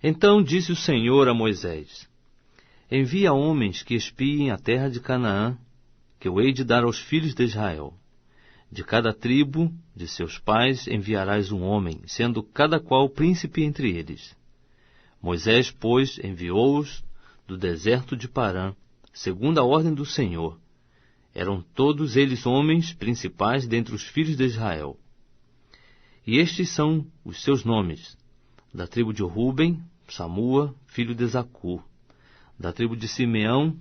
Então disse o Senhor a Moisés: Envia homens que espiem a terra de Canaã, que eu hei de dar aos filhos de Israel. De cada tribo de seus pais enviarás um homem, sendo cada qual príncipe entre eles. Moisés, pois, enviou-os do deserto de Parã, segundo a ordem do Senhor. Eram todos eles homens principais dentre os filhos de Israel. E estes são os seus nomes: da tribo de Ruben, Samua, filho de Zacur; da tribo de Simeão,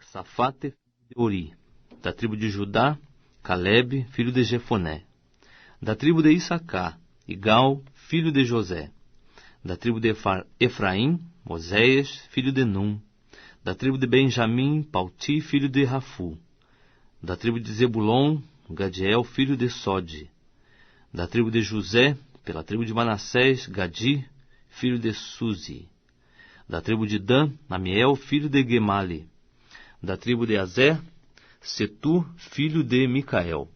Safate, filho de Ori; da tribo de Judá, Calebe, filho de Jefoné; da tribo de Issacar, Igal, filho de José; da tribo de Efraim, Oséias, filho de Num; da tribo de Benjamim, Palti, filho de Rafu; da tribo de Zebulon, Gadiel, filho de Sode; da tribo de José, pela tribo de Manassés, Gadi, filho de Suzi; da tribo de Dan, Amiel, filho de Gemali; da tribo de Azer, Setur, filho de Micael;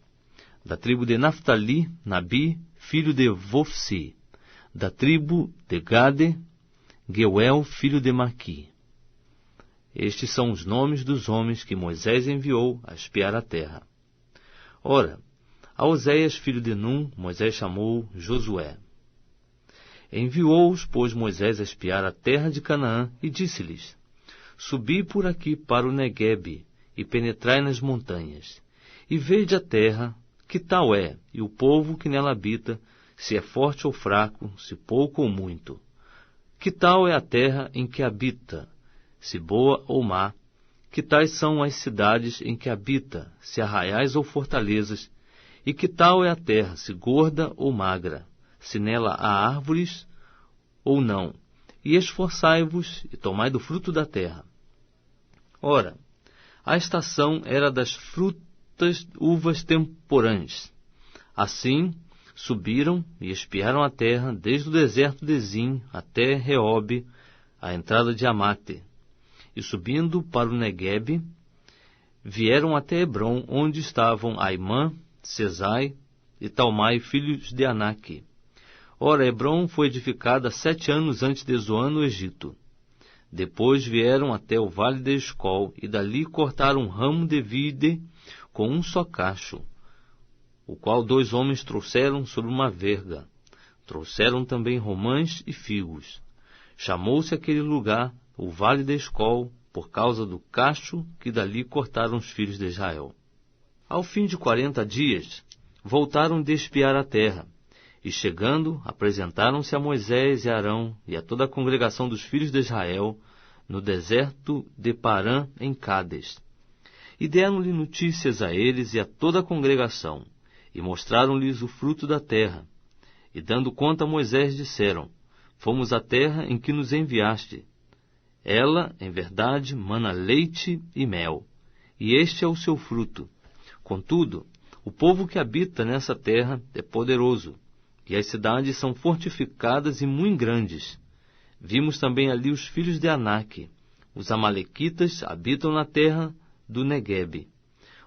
da tribo de Naftali, Nabi, filho de Vofsi; da tribo de Gade, Geuel, filho de Maqui. Estes são os nomes dos homens que Moisés enviou a espiar a terra. Ora, a Oséias, filho de Num, Moisés chamou Josué. Enviou-os, pois, Moisés a espiar a terra de Canaã, e disse-lhes: Subi por aqui para o Neguebe, e penetrai nas montanhas, e vede a terra, que tal é, e o povo que nela habita, se é forte ou fraco, se pouco ou muito. Que tal é a terra em que habita, se boa ou má? Que tais são as cidades em que habita, se arraiais ou fortalezas? E que tal é a terra, se gorda ou magra, se nela há árvores ou não? E esforçai-vos e tomai do fruto da terra. Ora, a estação era das frutas uvas temporãs. Assim, subiram e espiaram a terra, desde o deserto de Zim até Reobe, a entrada de Amate. E subindo para o Neguebe, vieram até Hebrom, onde estavam Aimã, Sesai e Talmai, filhos de Aнаque. Ora, Hebrom foi edificada 7 anos antes de Zoan, no Egito. Depois vieram até o vale de Escol, e dali cortaram um ramo de vide com um só cacho, o qual 2 homens trouxeram sobre uma verga. Trouxeram também romãs e figos. Chamou-se aquele lugar o vale de Escol, por causa do cacho que dali cortaram os filhos de Israel. Ao fim de 40 dias, voltaram de espiar a terra, e chegando, apresentaram-se a Moisés e Arão e a toda a congregação dos filhos de Israel, no deserto de Parã, em Cádes. E deram-lhe notícias a eles e a toda a congregação, e mostraram-lhes o fruto da terra. E dando conta a Moisés, disseram: Fomos à terra em que nos enviaste. Ela, em verdade, mana leite e mel, e este é o seu fruto. Contudo, o povo que habita nessa terra é poderoso, e as cidades são fortificadas e muito grandes. Vimos também ali os filhos de Aнаque. Os amalequitas habitam na terra do Neguebe.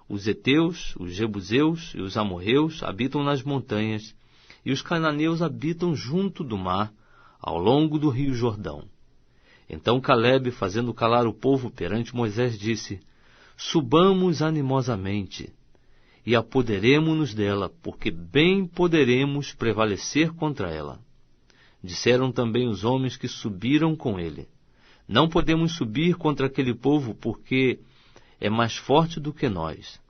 Os heteus, os jebuseus e os amorreus habitam nas montanhas, e os cananeus habitam junto do mar, ao longo do rio Jordão. Então Calebe, fazendo calar o povo perante Moisés, disse: Subamos animosamente, e apoderemo-nos dela, porque bem poderemos prevalecer contra ela. Disseram também os homens que subiram com ele: Não podemos subir contra aquele povo, porque é mais forte do que nós.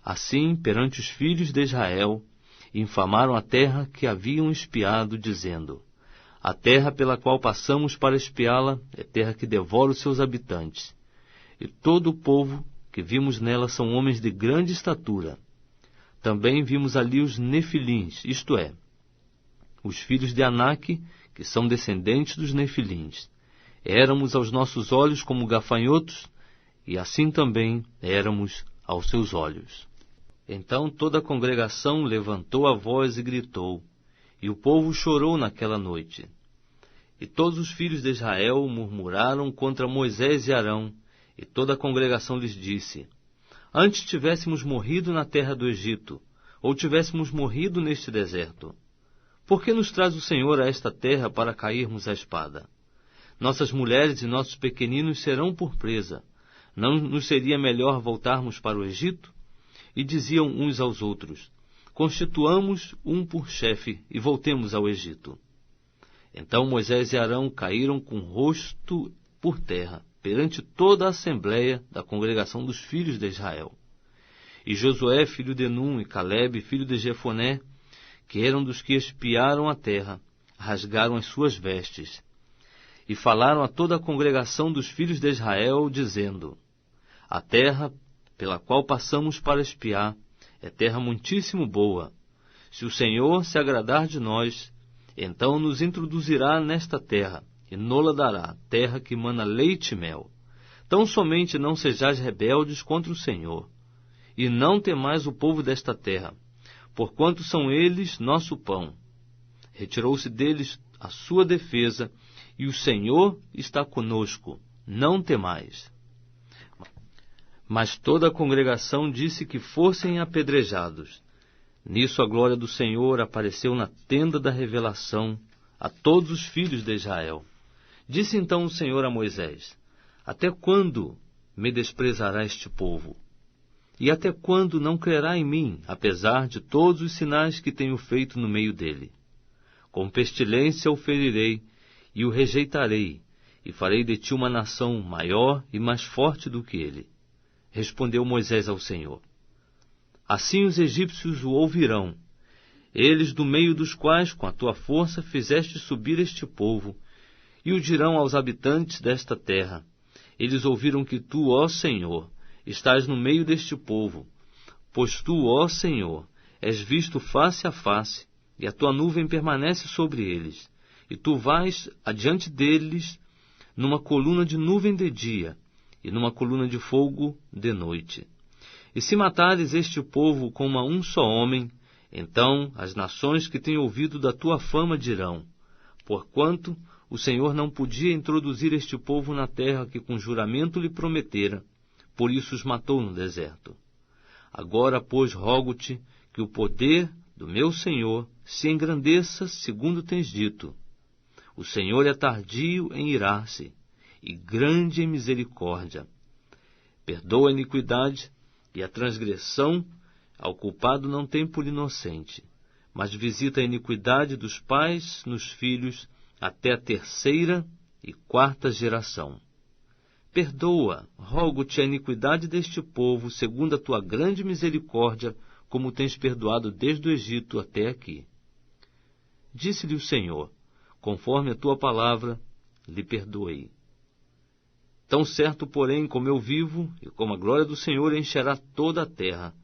Assim, perante os filhos de Israel, infamaram a terra que haviam espiado, dizendo: A terra pela qual passamos para espiá-la é terra que devora os seus habitantes. E todo o povo que vimos nela são homens de grande estatura. Também vimos ali os nefilins, isto é, os filhos de Aнаque, que são descendentes dos nefilins. Éramos aos nossos olhos como gafanhotos, e assim também éramos aos seus olhos. Então toda a congregação levantou a voz e gritou, e o povo chorou naquela noite. E todos os filhos de Israel murmuraram contra Moisés e Arão, e toda a congregação lhes disse: Antes tivéssemos morrido na terra do Egito, ou tivéssemos morrido neste deserto. Por que nos traz o Senhor a esta terra para cairmos à espada? Nossas mulheres e nossos pequeninos serão por presa. Não nos seria melhor voltarmos para o Egito? E diziam uns aos outros: constituamos um por chefe e voltemos ao Egito. Então Moisés e Arão caíram com o rosto por terra, perante toda a assembleia da congregação dos filhos de Israel. E Josué, filho de Num, e Calebe, filho de Jefoné, que eram dos que espiaram a terra, rasgaram as suas vestes, e falaram a toda a congregação dos filhos de Israel, dizendo: a terra pela qual passamos para espiar é terra muitíssimo boa. Se o Senhor se agradar de nós, então nos introduzirá nesta terra, e nola dará, terra que mana leite e mel. Tão somente não sejais rebeldes contra o Senhor, e não temais o povo desta terra, porquanto são eles nosso pão. Retirou-se deles a sua defesa, e o Senhor está conosco, não temais. Mas toda a congregação disse que fossem apedrejados. Nisso a glória do Senhor apareceu na tenda da revelação a todos os filhos de Israel. Disse então o Senhor a Moisés: até quando me desprezará este povo? E até quando não crerá em mim, apesar de todos os sinais que tenho feito no meio dele? Com pestilência o ferirei e o rejeitarei, e farei de ti uma nação maior e mais forte do que ele. Respondeu Moisés ao Senhor: assim os egípcios o ouvirão, eles do meio dos quais com a tua força fizeste subir este povo, e o dirão aos habitantes desta terra: eles ouviram que tu, ó Senhor, estás no meio deste povo, pois tu, ó Senhor, és visto face a face, e a tua nuvem permanece sobre eles, e tu vais adiante deles numa coluna de nuvem de dia, e numa coluna de fogo de noite. E se matares este povo como a um só homem, então as nações que têm ouvido da tua fama dirão: porquanto o Senhor não podia introduzir este povo na terra que com juramento lhe prometera, por isso os matou no deserto. Agora, pois, rogo-te que o poder do meu Senhor se engrandeça, segundo tens dito. O Senhor é tardio em irar-se, e grande em misericórdia. Perdoa a iniquidade e a transgressão, ao culpado não tem por inocente, mas visita a iniquidade dos pais nos filhos até a 3ª e 4ª geração. Perdoa, rogo-te, a iniquidade deste povo, segundo a tua grande misericórdia, como tens perdoado desde o Egito até aqui. Disse-lhe o Senhor: conforme a tua palavra, lhe perdoei. Tão certo, porém, como eu vivo, e como a glória do Senhor encherá toda a terra,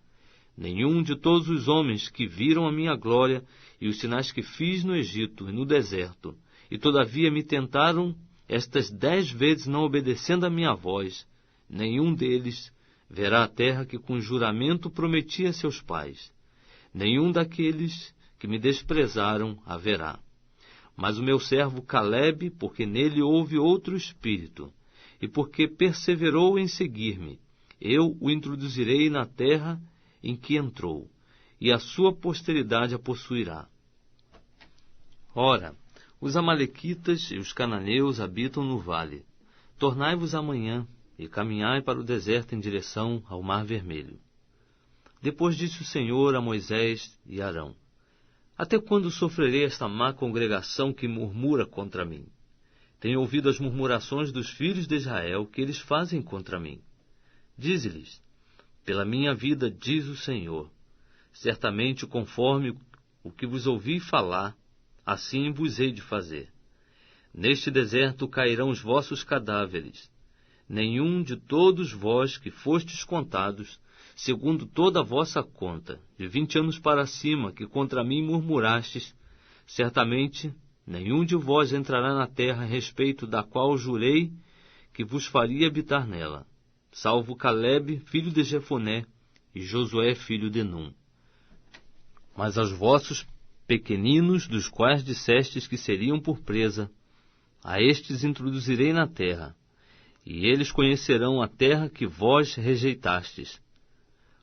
nenhum de todos os homens que viram a minha glória e os sinais que fiz no Egito e no deserto, e todavia me tentaram estas 10 vezes não obedecendo a minha voz, nenhum deles verá a terra que com juramento prometi a seus pais. Nenhum daqueles que me desprezaram haverá. Mas o meu servo Calebe, porque nele houve outro espírito, e porque perseverou em seguir-me, eu o introduzirei na terra em que entrou, e a sua posteridade a possuirá. Ora, os amalequitas e os cananeus habitam no vale. Tornai-vos amanhã, e caminhai para o deserto em direção ao Mar Vermelho. Depois disse o Senhor a Moisés e Arão: até quando sofrerei esta má congregação que murmura contra mim? Tenho ouvido as murmurações dos filhos de Israel que eles fazem contra mim. Dize-lhes: pela minha vida, diz o Senhor, certamente conforme o que vos ouvi falar, assim vos hei de fazer. Neste deserto cairão os vossos cadáveres. Nenhum de todos vós que fostes contados, segundo toda a vossa conta, de 20 anos para cima, que contra mim murmurastes, certamente nenhum de vós entrará na terra a respeito da qual jurei que vos faria habitar nela, salvo Calebe, filho de Jefoné, e Josué, filho de Num. Mas aos vossos pequeninos, dos quais dissestes que seriam por presa, a estes introduzirei na terra, e eles conhecerão a terra que vós rejeitastes.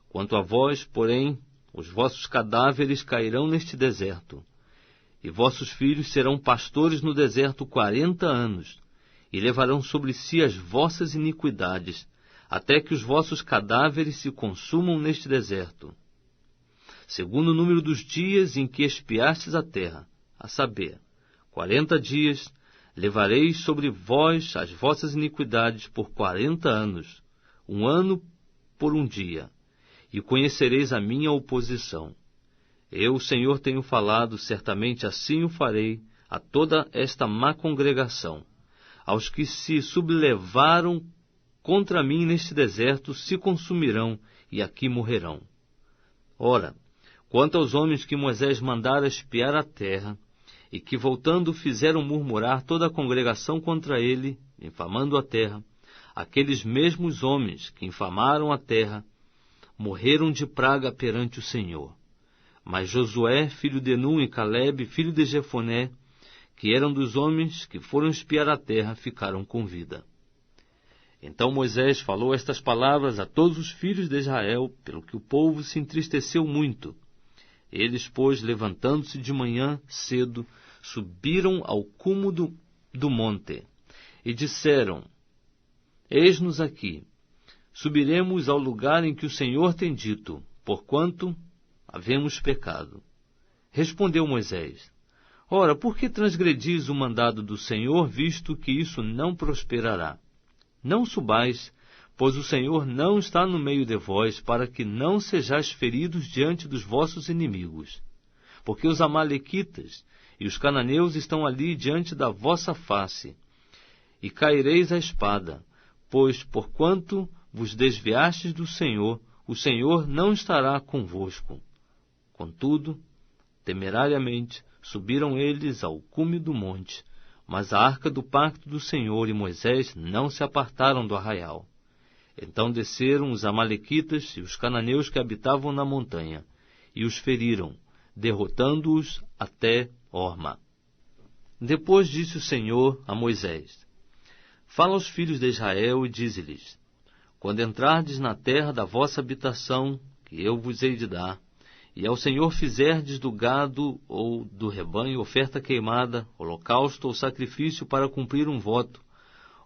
Quanto a vós, porém, os vossos cadáveres cairão neste deserto, e vossos filhos serão pastores no deserto 40 anos, e levarão sobre si as vossas iniquidades, até que os vossos cadáveres se consumam neste deserto. Segundo o número dos dias em que espiastes a terra, a saber, 40 dias, levareis sobre vós as vossas iniquidades por 40 anos, 1 ano por 1 dia, e conhecereis a minha oposição. Eu, o Senhor, tenho falado, certamente assim o farei a toda esta má congregação. Aos que se sublevaram contra mim neste deserto se consumirão e aqui morrerão. Ora, quanto aos homens que Moisés mandara espiar a terra, e que voltando fizeram murmurar toda a congregação contra ele, infamando a terra, aqueles mesmos homens que infamaram a terra, morreram de praga perante o Senhor. Mas Josué, filho de Nun, e Calebe, filho de Jefoné, que eram dos homens que foram espiar a terra, ficaram com vida. Então Moisés falou estas palavras a todos os filhos de Israel, pelo que o povo se entristeceu muito. Eles, pois, levantando-se de manhã cedo, subiram ao cume do monte, e disseram: Eis-nos aqui, subiremos ao lugar em que o Senhor tem dito, porquanto havemos pecado. Respondeu Moisés: Ora, por que transgredis o mandado do Senhor, visto que isso não prosperará? Não subais, pois o Senhor não está no meio de vós, para que não sejais feridos diante dos vossos inimigos. Porque os amalequitas e os cananeus estão ali diante da vossa face, e caireis à espada, pois, porquanto vos desviastes do Senhor, o Senhor não estará convosco. Contudo, temerariamente, subiram eles ao cume do monte, mas a arca do pacto do Senhor e Moisés não se apartaram do arraial. Então desceram os amalequitas e os cananeus que habitavam na montanha, e os feriram, derrotando-os até Horma. Depois disse o Senhor a Moisés: Fala aos filhos de Israel e dize-lhes: Quando entrardes na terra da vossa habitação, que eu vos hei de dar, e ao Senhor fizerdes do gado ou do rebanho oferta queimada, holocausto ou sacrifício para cumprir um voto,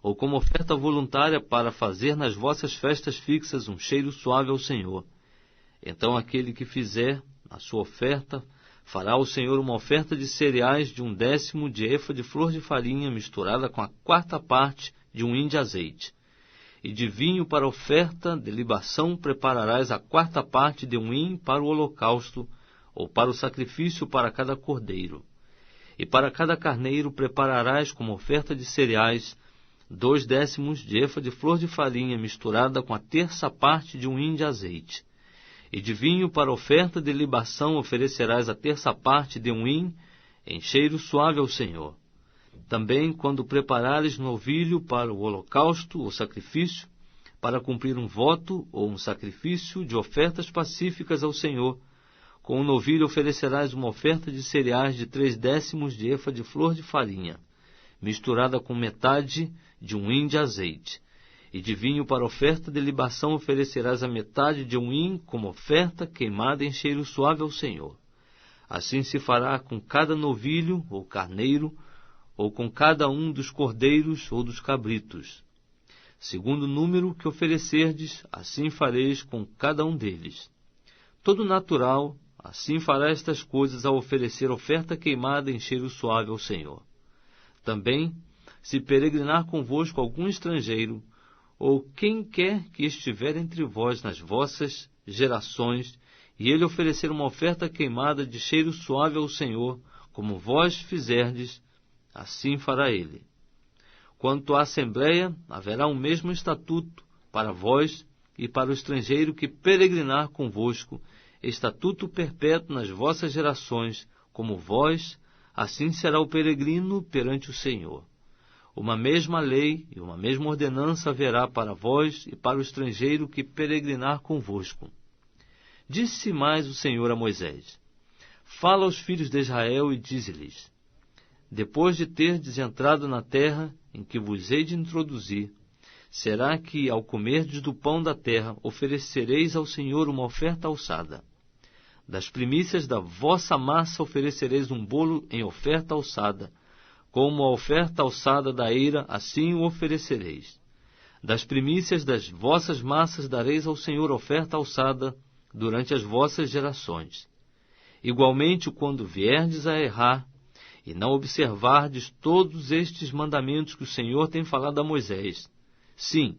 ou como oferta voluntária para fazer nas vossas festas fixas um cheiro suave ao Senhor, então aquele que fizer a sua oferta fará ao Senhor uma oferta de cereais de 1/10 de efa de flor de farinha misturada com a 4ª parte de 1 hin de azeite. E de vinho para oferta de libação prepararás a 4ª parte de 1 hin para o holocausto, ou para o sacrifício para cada cordeiro. E para cada carneiro prepararás como oferta de cereais 2/10 de efa de flor de farinha misturada com a 1/3 parte de 1 hin de azeite. E de vinho para oferta de libação oferecerás a 1/3 parte de 1 hin, em cheiro suave ao Senhor. Também, quando preparares novilho para o holocausto ou sacrifício, para cumprir um voto ou um sacrifício de ofertas pacíficas ao Senhor, com o novilho oferecerás uma oferta de cereais de 3/10 de efa de flor de farinha, misturada com metade de 1 hin de azeite. E de vinho para oferta de libação oferecerás a metade de 1 hin como oferta queimada em cheiro suave ao Senhor. Assim se fará com cada novilho ou carneiro, ou com cada um dos cordeiros ou dos cabritos. Segundo o número que oferecerdes, assim fareis com cada um deles. Todo natural, assim fará estas coisas ao oferecer oferta queimada em cheiro suave ao Senhor. Também, se peregrinar convosco algum estrangeiro, ou quem quer que estiver entre vós nas vossas gerações, e ele oferecer uma oferta queimada de cheiro suave ao Senhor, como vós fizerdes, assim fará ele. Quanto à assembleia, haverá um mesmo estatuto para vós e para o estrangeiro que peregrinar convosco, estatuto perpétuo nas vossas gerações, como vós, assim será o peregrino perante o Senhor. Uma mesma lei e uma mesma ordenança haverá para vós e para o estrangeiro que peregrinar convosco. Disse mais o Senhor a Moisés: Fala aos filhos de Israel e dize-lhes: Depois de terdes entrado na terra em que vos hei de introduzir, será que, ao comerdes do pão da terra, oferecereis ao Senhor uma oferta alçada. Das primícias da vossa massa oferecereis um bolo em oferta alçada, como a oferta alçada da eira, assim o oferecereis. Das primícias das vossas massas dareis ao Senhor oferta alçada durante as vossas gerações. Igualmente, quando vierdes a errar, e não observardes todos estes mandamentos que o Senhor tem falado a Moisés, sim,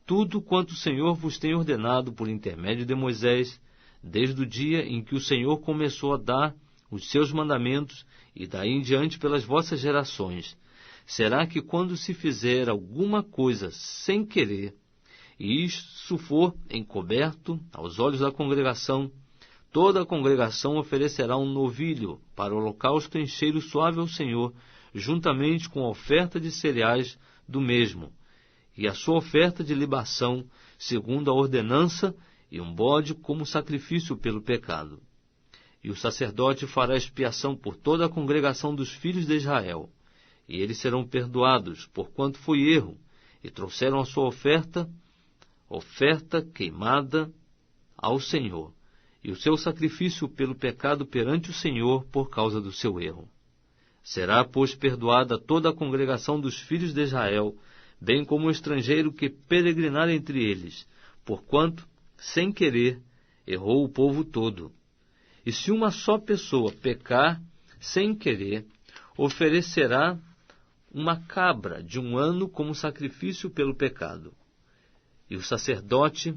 tudo quanto o Senhor vos tem ordenado por intermédio de Moisés, desde o dia em que o Senhor começou a dar os seus mandamentos, e daí em diante pelas vossas gerações, será que quando se fizer alguma coisa sem querer, e isso for encoberto aos olhos da congregação, toda a congregação oferecerá um novilho para o holocausto em cheiro suave ao Senhor, juntamente com a oferta de cereais do mesmo, e a sua oferta de libação, segundo a ordenança, e um bode como sacrifício pelo pecado. E o sacerdote fará expiação por toda a congregação dos filhos de Israel, e eles serão perdoados, porquanto foi erro, e trouxeram a sua oferta queimada ao Senhor, e o seu sacrifício pelo pecado perante o Senhor por causa do seu erro. Será, pois, perdoada toda a congregação dos filhos de Israel, bem como o estrangeiro que peregrinar entre eles, porquanto, sem querer, errou o povo todo. E se uma só pessoa pecar sem querer, oferecerá uma cabra de 1 ano como sacrifício pelo pecado. E o sacerdote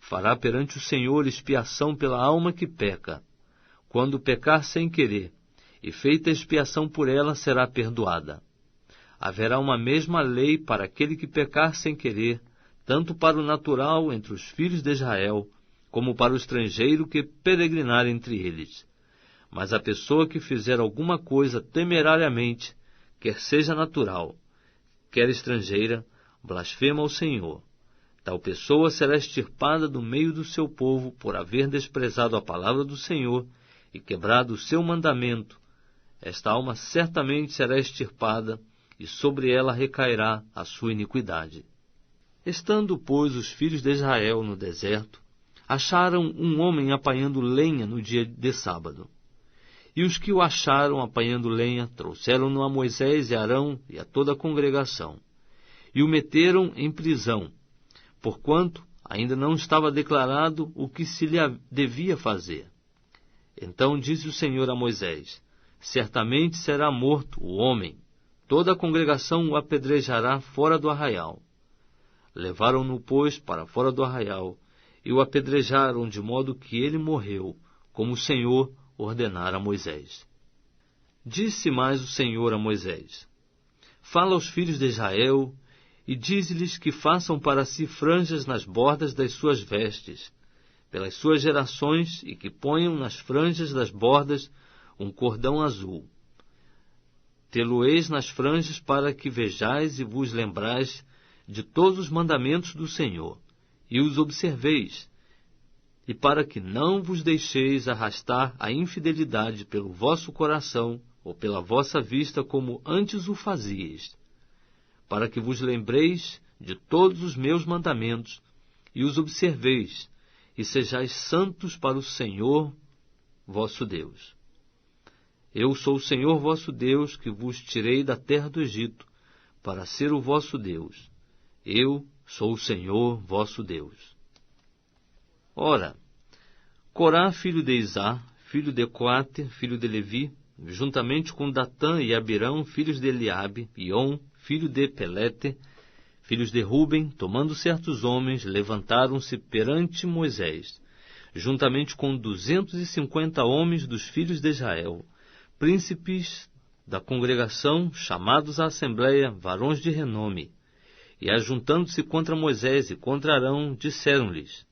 fará perante o Senhor expiação pela alma que peca. Quando pecar sem querer, e feita expiação por ela, será perdoada. Haverá uma mesma lei para aquele que pecar sem querer, tanto para o natural entre os filhos de Israel, como para o estrangeiro que peregrinar entre eles. Mas a pessoa que fizer alguma coisa temerariamente, quer seja natural, quer estrangeira, blasfema ao Senhor. Tal pessoa será extirpada do meio do seu povo por haver desprezado a palavra do Senhor e quebrado o seu mandamento. Esta alma certamente será extirpada, e sobre ela recairá a sua iniquidade. Estando, pois, os filhos de Israel no deserto, acharam um homem apanhando lenha no dia de sábado. E os que o acharam apanhando lenha trouxeram-no a Moisés e Arão e a toda a congregação, e o meteram em prisão, porquanto ainda não estava declarado o que se lhe devia fazer. Então disse o Senhor a Moisés: certamente será morto o homem, toda a congregação o apedrejará fora do arraial. Levaram-no, pois, para fora do arraial, e o apedrejaram de modo que ele morreu, como o Senhor ordenara a Moisés. Disse mais o Senhor a Moisés: fala aos filhos de Israel, e dize-lhes que façam para si franjas nas bordas das suas vestes, pelas suas gerações, e que ponham nas franjas das bordas um cordão azul. Tê-lo-eis nas franjas para que vejais e vos lembrais de todos os mandamentos do Senhor, e os observeis, e para que não vos deixeis arrastar a infidelidade pelo vosso coração ou pela vossa vista, como antes o fazíeis, para que vos lembreis de todos os meus mandamentos, e os observeis, e sejais santos para o Senhor vosso Deus. Eu sou o Senhor vosso Deus, que vos tirei da terra do Egito, para ser o vosso Deus. Eu sou o Senhor vosso Deus. Ora, Corá, filho de Izá, filho de Coate, filho de Levi, juntamente com Datã e Abirão, filhos de Eliabe, e On, filho de Pelete, filhos de Ruben, tomando certos homens, levantaram-se perante Moisés, juntamente com 250 homens dos filhos de Israel, príncipes da congregação, chamados à assembleia, varões de renome. E ajuntando-se contra Moisés e contra Arão, disseram-lhes: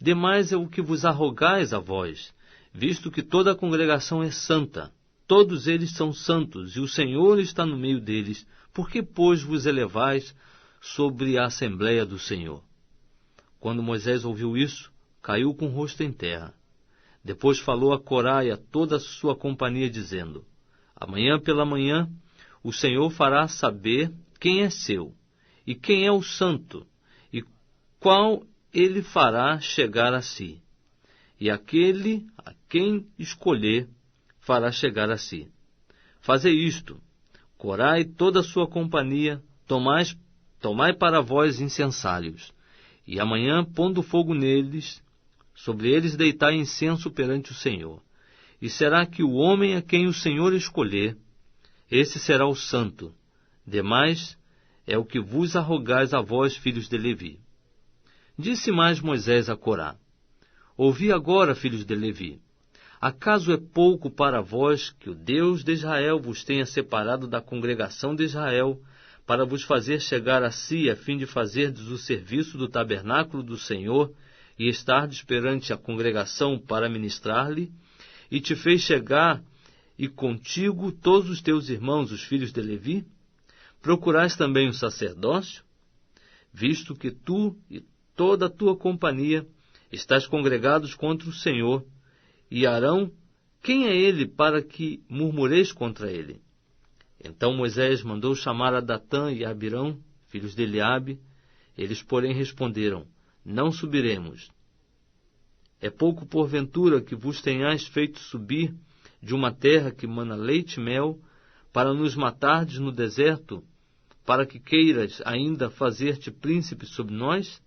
demais é o que vos arrogais a vós, visto que toda a congregação é santa. Todos eles são santos, e o Senhor está no meio deles. Por que, pois, vos elevais sobre a assembleia do Senhor? Quando Moisés ouviu isso, caiu com o rosto em terra. Depois falou a Corá e a toda a sua companhia, dizendo: amanhã pela manhã o Senhor fará saber quem é seu, e quem é o santo, e qual ele fará chegar a si. E aquele a quem escolher fará chegar a si. Fazei isto, Corá e toda a sua companhia, tomai para vós incensários, e amanhã, pondo fogo neles, sobre eles deitai incenso perante o Senhor. E será que o homem a quem o Senhor escolher, esse será o santo. Demais é o que vos arrogais a vós, filhos de Levi. Disse mais Moisés a Corá: Ouvi agora, filhos de Levi. Acaso é pouco para vós que o Deus de Israel vos tenha separado da congregação de Israel, para vos fazer chegar a si, a fim de fazerdes o serviço do tabernáculo do Senhor, e estardes perante a congregação para ministrar-lhe, e te fez chegar, e contigo todos os teus irmãos, os filhos de Levi? Procurais também o sacerdócio? Visto que tu e toda a tua companhia estás congregados contra o Senhor, e Arão, quem é ele para que murmureis contra ele? Então Moisés mandou chamar a Datã e a Abirão, filhos de Eliabe. Eles, porém, responderam: Não subiremos. É pouco porventura que vos tenhais feito subir de uma terra que mana leite e mel, para nos matardes no deserto, para que queiras ainda fazer-te príncipe sobre nós?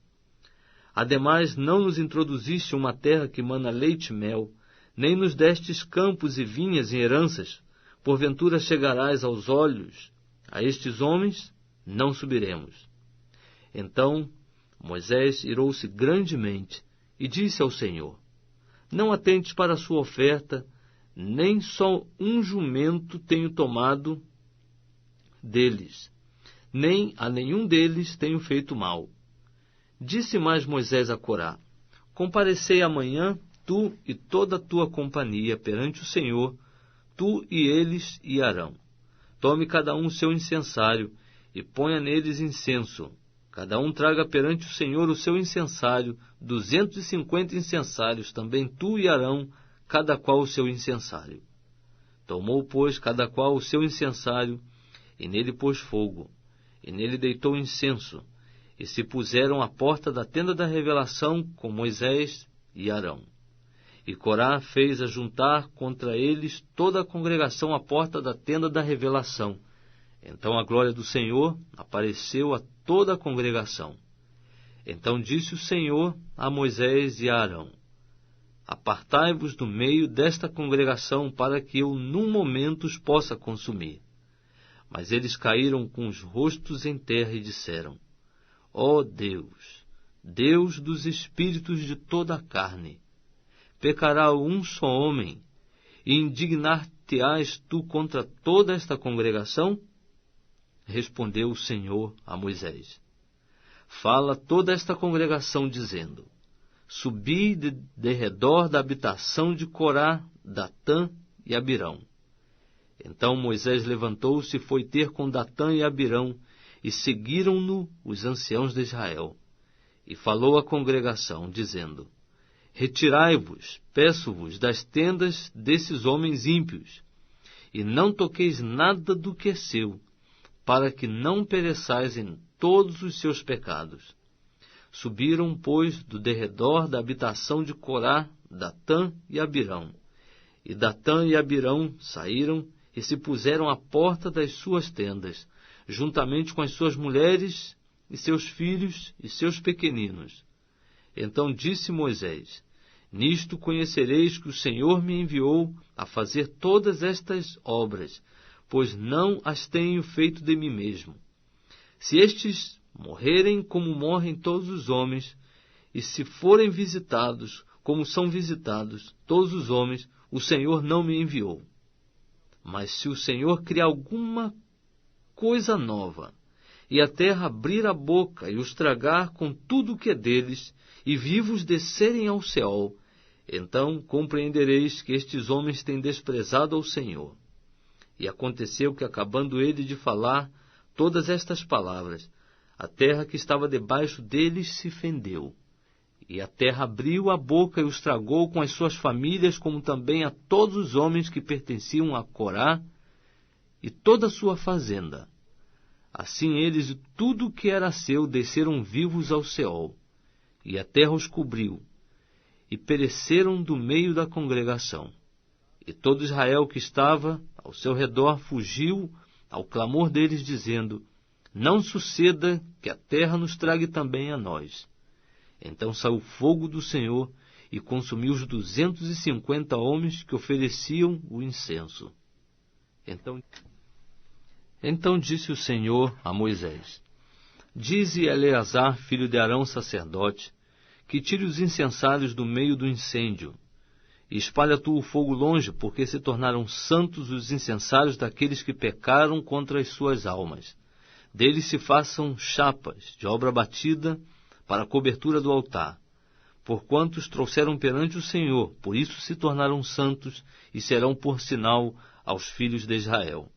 Ademais, não nos introduziste uma terra que mana leite e mel, nem nos destes campos e vinhas em heranças. Porventura chegarás aos olhos a estes homens? Não subiremos. Então Moisés irou-se grandemente e disse ao Senhor: Não atentes para a sua oferta, nem só um jumento tenho tomado deles, nem a nenhum deles tenho feito mal. Disse mais Moisés a Corá: Comparecei amanhã, tu e toda a tua companhia, perante o Senhor, tu e eles e Arão. Tome cada um o seu incensário, e ponha neles incenso. Cada um traga perante o Senhor o seu incensário, 250 incensários, também tu e Arão, cada qual o seu incensário. Tomou, pois, cada qual o seu incensário, e nele pôs fogo, e nele deitou incenso, e se puseram à porta da tenda da revelação com Moisés e Arão. E Corá fez ajuntar contra eles toda a congregação à porta da tenda da revelação. Então a glória do Senhor apareceu a toda a congregação. Então disse o Senhor a Moisés e a Arão: Apartai-vos do meio desta congregação, para que eu num momento os possa consumir. Mas eles caíram com os rostos em terra e disseram: Ó Deus, Deus dos espíritos de toda a carne, pecará um só homem, e indignar-te-ás tu contra toda esta congregação? Respondeu o Senhor a Moisés: Fala toda esta congregação, dizendo: Subi de redor da habitação de Corá, Datã e Abirão. Então Moisés levantou-se e foi ter com Datã e Abirão, e seguiram-no os anciãos de Israel. E falou à congregação, dizendo: Retirai-vos, peço-vos, das tendas desses homens ímpios, e não toqueis nada do que é seu, para que não pereçais em todos os seus pecados. Subiram, pois, do derredor da habitação de Corá, Datã e Abirão. E Datã e Abirão saíram e se puseram à porta das suas tendas, juntamente com as suas mulheres e seus filhos e seus pequeninos. Então disse Moisés: Nisto conhecereis que o Senhor me enviou a fazer todas estas obras, pois não as tenho feito de mim mesmo. Se estes morrerem como morrem todos os homens, e se forem visitados como são visitados todos os homens, o Senhor não me enviou. Mas se o Senhor criar alguma coisa nova, e a terra abrir a boca e os tragar com tudo o que é deles, e vivos descerem ao Seol, então compreendereis que estes homens têm desprezado ao Senhor. E aconteceu que, acabando ele de falar todas estas palavras, a terra que estava debaixo deles se fendeu. E a terra abriu a boca e os tragou com as suas famílias, como também a todos os homens que pertenciam a Corá e toda a sua fazenda. Assim eles e tudo o que era seu desceram vivos ao Seol, e a terra os cobriu, e pereceram do meio da congregação. E todo Israel que estava ao seu redor fugiu ao clamor deles, dizendo: não suceda que a terra nos trague também a nós. Então saiu fogo do Senhor e consumiu os 250 homens que ofereciam o incenso. Então disse o Senhor a Moisés: dize a Eleazar, filho de Arão, sacerdote, que tire os incensários do meio do incêndio, e espalha tu o fogo longe, porque se tornaram santos os incensários daqueles que pecaram contra as suas almas. Deles se façam chapas de obra batida para a cobertura do altar, porquanto os trouxeram perante o Senhor, por isso se tornaram santos e serão por sinal aos filhos de Israel.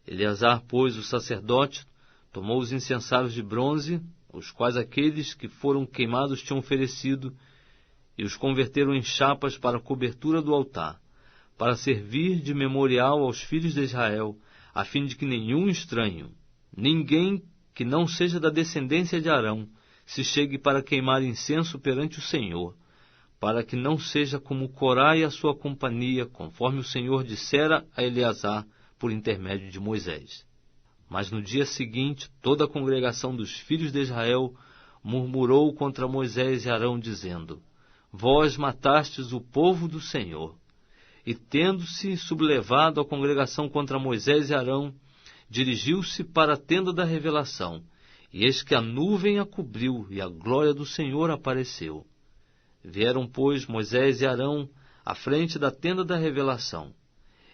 Eleazar, pois, o sacerdote, tomou os incensários de bronze, os quais aqueles que foram queimados tinham oferecido, e os converteram em chapas para a cobertura do altar, para servir de memorial aos filhos de Israel, a fim de que nenhum estranho, ninguém que não seja da descendência de Arão, se chegue para queimar incenso perante o Senhor, para que não seja como Corá e a sua companhia, conforme o Senhor dissera a Eleazar por intermédio de Moisés. Mas no dia seguinte, toda a congregação dos filhos de Israel murmurou contra Moisés e Arão, dizendo: vós matastes o povo do Senhor. E tendo-se sublevado a congregação contra Moisés e Arão, dirigiu-se para a tenda da revelação, e eis que a nuvem a cobriu, e a glória do Senhor apareceu. Vieram, pois, Moisés e Arão à frente da tenda da revelação.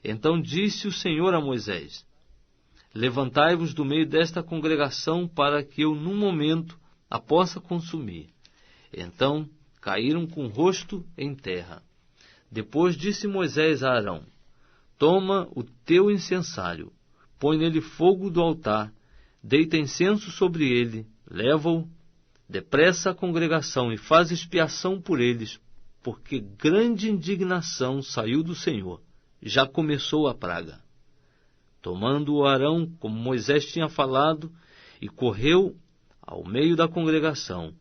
Então disse o Senhor a Moisés: levantai-vos do meio desta congregação, para que eu, num momento, a possa consumir. Então caíram com o rosto em terra. Depois disse Moisés a Arão: toma o teu incensário, põe nele fogo do altar, deita incenso sobre ele, leva-o depressa à congregação e faz expiação por eles, porque grande indignação saiu do Senhor, já começou a praga. Tomando-o Arão, como Moisés tinha falado, e correu ao meio da congregação,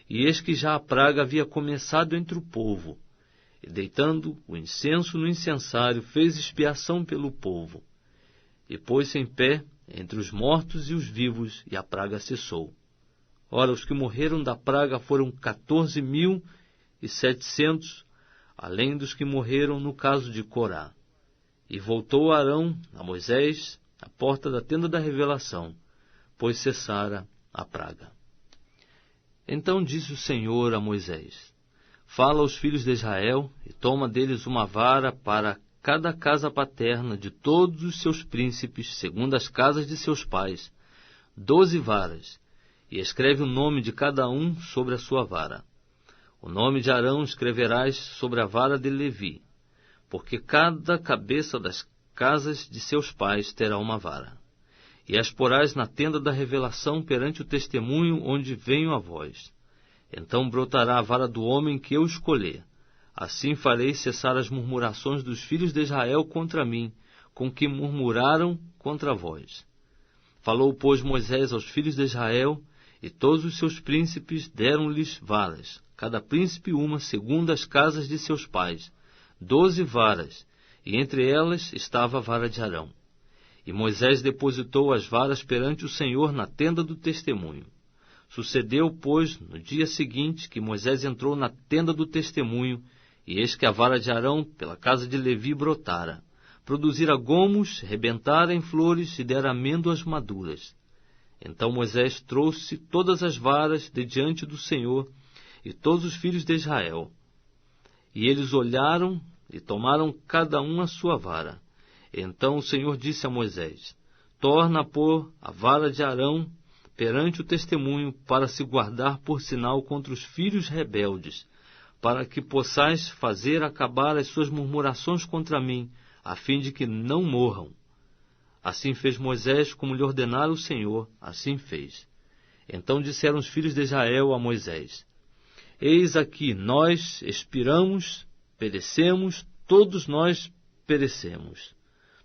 e eis que já a praga havia começado entre o povo, e deitando o incenso no incensário, fez expiação pelo povo, e pôs-se em pé entre os mortos e os vivos, e a praga cessou. Ora, os que morreram da praga foram 14.700, além dos que morreram no caso de Corá. E voltou Arão a Moisés à porta da tenda da revelação, pois cessara a praga. Então disse o Senhor a Moisés: fala aos filhos de Israel, e toma deles uma vara para cada casa paterna de todos os seus príncipes, segundo as casas de seus pais, 12 varas, e escreve o nome de cada um sobre a sua vara. O nome de Arão escreverás sobre a vara de Levi, porque cada cabeça das casas de seus pais terá uma vara. E as porás na tenda da revelação perante o testemunho onde venho a vós. Então brotará a vara do homem que eu escolher. Assim farei cessar as murmurações dos filhos de Israel contra mim, com que murmuraram contra vós. Falou, pois, Moisés aos filhos de Israel, e todos os seus príncipes deram-lhes varas, cada príncipe uma, segundo as casas de seus pais, 12 varas, e entre elas estava a vara de Arão. E Moisés depositou as varas perante o Senhor na tenda do testemunho. Sucedeu, pois, no dia seguinte, que Moisés entrou na tenda do testemunho, e eis que a vara de Arão, pela casa de Levi, brotara, produzira gomos, rebentara em flores e dera amêndoas maduras. Então Moisés trouxe todas as varas de diante do Senhor e todos os filhos de Israel. E eles olharam e tomaram cada um a sua vara. Então o Senhor disse a Moisés: torna a pôr a vara de Arão perante o testemunho, para se guardar por sinal contra os filhos rebeldes, para que possais fazer acabar as suas murmurações contra mim, a fim de que não morram. Assim fez Moisés, como lhe ordenara o Senhor, assim fez. Então disseram os filhos de Israel a Moisés: eis aqui, nós expiramos, perecemos, todos nós perecemos.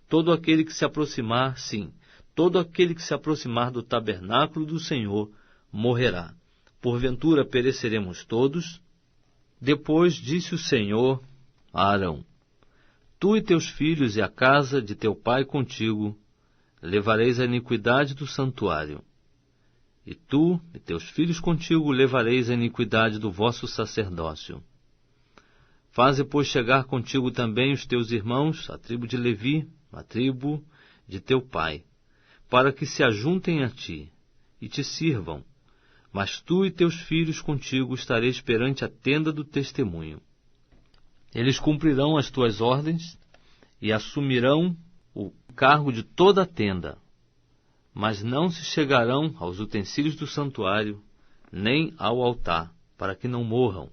Todo aquele que se aproximar, sim, todo aquele que se aproximar do tabernáculo do Senhor morrerá. Porventura pereceremos todos? Depois disse o Senhor a Arão: tu e teus filhos e a casa de teu pai contigo levareis a iniquidade do santuário. E tu e teus filhos contigo levareis a iniquidade do vosso sacerdócio. Faze, pois, chegar contigo também os teus irmãos, a tribo de Levi, a tribo de teu pai, para que se ajuntem a ti e te sirvam. Mas tu e teus filhos contigo estareis perante a tenda do testemunho. Eles cumprirão as tuas ordens e assumirão o cargo de toda a tenda, mas não se chegarão aos utensílios do santuário, nem ao altar, para que não morram,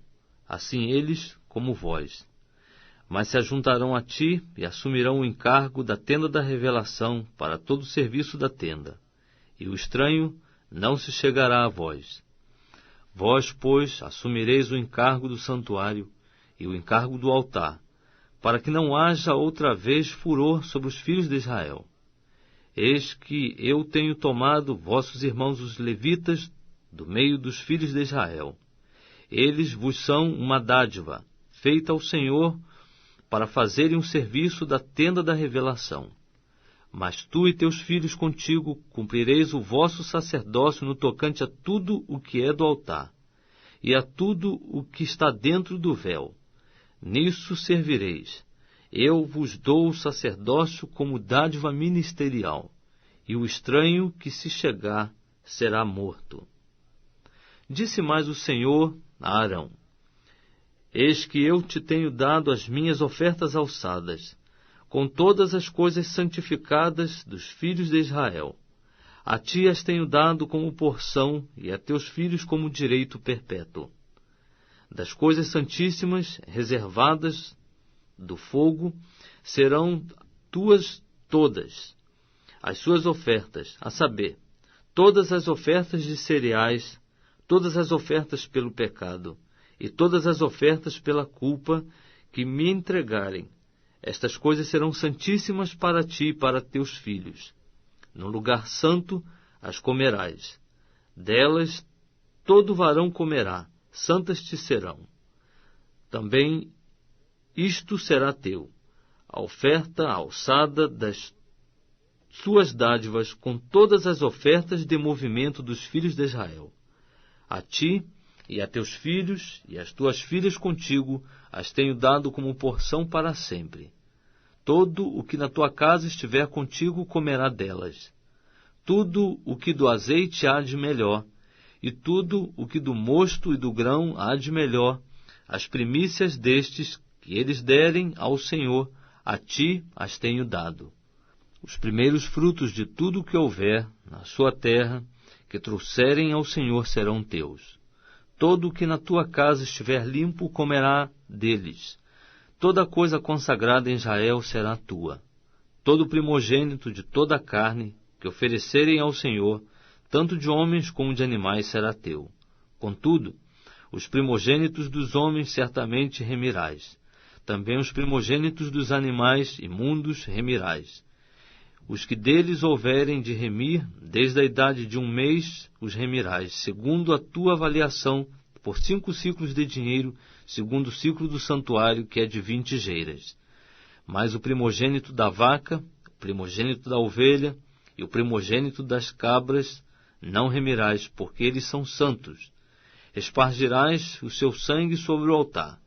assim eles como vós. Mas se ajuntarão a ti e assumirão o encargo da tenda da revelação para todo o serviço da tenda, e o estranho não se chegará a vós. Vós, pois, assumireis o encargo do santuário e o encargo do altar, para que não haja outra vez furor sobre os filhos de Israel. Eis que eu tenho tomado vossos irmãos os levitas do meio dos filhos de Israel. Eles vos são uma dádiva, feita ao Senhor, para fazerem o serviço da tenda da revelação. Mas tu e teus filhos contigo cumprireis o vosso sacerdócio no tocante a tudo o que é do altar, e a tudo o que está dentro do véu. Nisso servireis. Eu vos dou o sacerdócio como dádiva ministerial, e o estranho que se chegar será morto. Disse mais o Senhor a Arão: Eis que eu te tenho dado as minhas ofertas alçadas, com todas as coisas santificadas dos filhos de Israel. A ti as tenho dado como porção, e a teus filhos como direito perpétuo. Das coisas santíssimas, reservadas do fogo, serão tuas todas as suas ofertas, a saber, todas as ofertas de cereais, todas as ofertas pelo pecado, e todas as ofertas pela culpa que me entregarem. Estas coisas serão santíssimas para ti e para teus filhos. No lugar santo as comerás. Delas todo varão comerá, santas te serão. Também isto será teu, a oferta alçada das suas dádivas, com todas as ofertas de movimento dos filhos de Israel. A ti e a teus filhos e as tuas filhas contigo as tenho dado como porção para sempre. Todo o que na tua casa estiver contigo comerá delas. Tudo o que do azeite há de melhor, e tudo o que do mosto e do grão há de melhor, as primícias destes que eles derem ao Senhor, a ti as tenho dado. Os primeiros frutos de tudo o que houver na sua terra, que trouxerem ao Senhor, serão teus. Todo o que na tua casa estiver limpo comerá deles. Toda coisa consagrada em Israel será tua. Todo primogênito de toda a carne que oferecerem ao Senhor, tanto de homens como de animais, será teu. Contudo, os primogênitos dos homens certamente remirás. Também os primogênitos dos animais imundos remirás. Os que deles houverem de remir, desde a idade de 1 mês, os remirás, segundo a tua avaliação, por 5 ciclos de dinheiro, segundo o ciclo do santuário, que é de 20 geiras. Mas o primogênito da vaca, o primogênito da ovelha e o primogênito das cabras não remirás, porque eles são santos. Espargirás o seu sangue sobre o altar,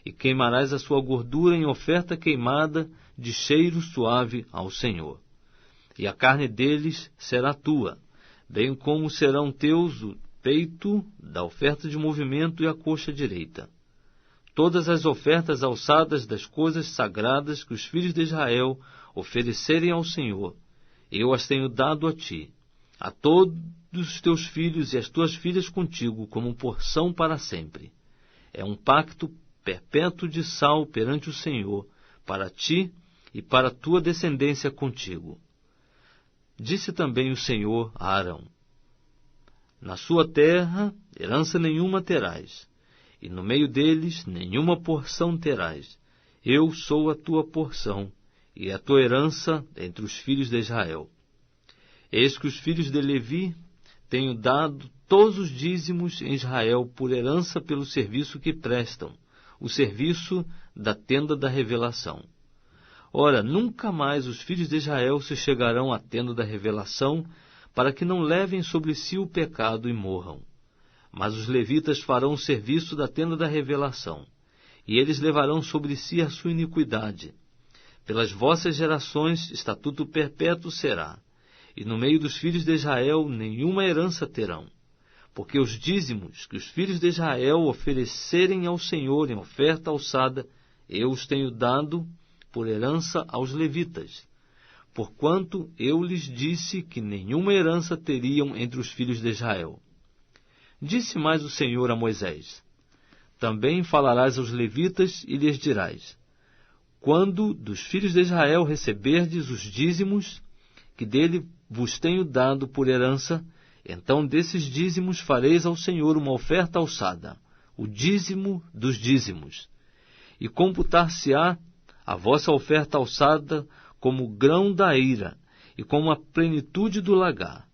e queimarás a sua gordura em oferta queimada de cheiro suave ao Senhor. E a carne deles será tua, bem como serão teus o peito da oferta de movimento e a coxa direita. Todas as ofertas alçadas das coisas sagradas que os filhos de Israel oferecerem ao Senhor, eu as tenho dado a ti, a todos os teus filhos e as tuas filhas contigo, como porção para sempre. É um pacto perpétuo de sal perante o Senhor, para ti e para a tua descendência contigo. Disse também o Senhor a Arão: Na sua terra herança nenhuma terás, e no meio deles nenhuma porção terás. Eu sou a tua porção, e a tua herança entre os filhos de Israel. Eis que os filhos de Levi tenho dado todos os dízimos em Israel por herança pelo serviço que prestam, o serviço da tenda da revelação. Ora, nunca mais os filhos de Israel se chegarão à tenda da revelação, para que não levem sobre si o pecado e morram. Mas os levitas farão o serviço da tenda da revelação, e eles levarão sobre si a sua iniquidade. Pelas vossas gerações, estatuto perpétuo será, e no meio dos filhos de Israel nenhuma herança terão. Porque os dízimos que os filhos de Israel oferecerem ao Senhor em oferta alçada, eu os tenho dado por herança aos levitas, porquanto eu lhes disse que nenhuma herança teriam entre os filhos de Israel. Disse mais o Senhor a Moisés: também falarás aos levitas e lhes dirás: quando dos filhos de Israel receberdes os dízimos, que dele vos tenho dado por herança, então desses dízimos fareis ao Senhor uma oferta alçada, o dízimo dos dízimos, e computar-se-á a vossa oferta alçada como o grão da eira, e como a plenitude do lagar.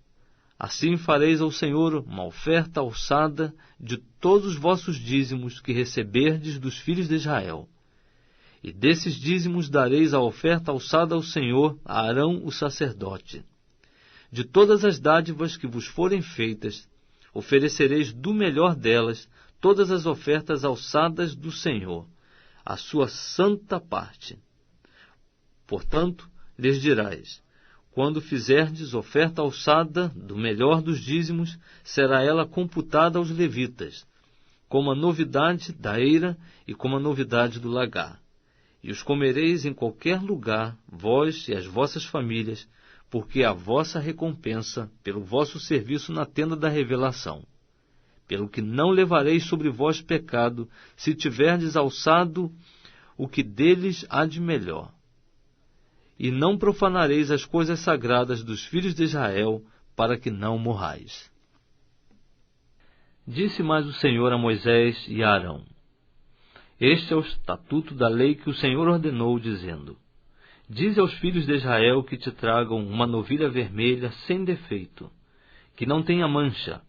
Assim fareis ao Senhor uma oferta alçada de todos os vossos dízimos que receberdes dos filhos de Israel. E desses dízimos dareis a oferta alçada ao Senhor a Arão o sacerdote. De todas as dádivas que vos forem feitas, oferecereis do melhor delas todas as ofertas alçadas do Senhor, a sua santa parte. Portanto, lhes dirás: quando fizerdes oferta alçada do melhor dos dízimos, será ela computada aos levitas, como a novidade da eira e como a novidade do lagar. E os comereis em qualquer lugar, vós e as vossas famílias, porque é a vossa recompensa pelo vosso serviço na tenda da revelação. Pelo que não levareis sobre vós pecado, se tiverdes alçado o que deles há de melhor. E não profanareis as coisas sagradas dos filhos de Israel, para que não morrais. Disse mais o Senhor a Moisés e a Arão: este é o estatuto da lei que o Senhor ordenou, dizendo: dize aos filhos de Israel que te tragam uma novilha vermelha sem defeito, que não tenha mancha,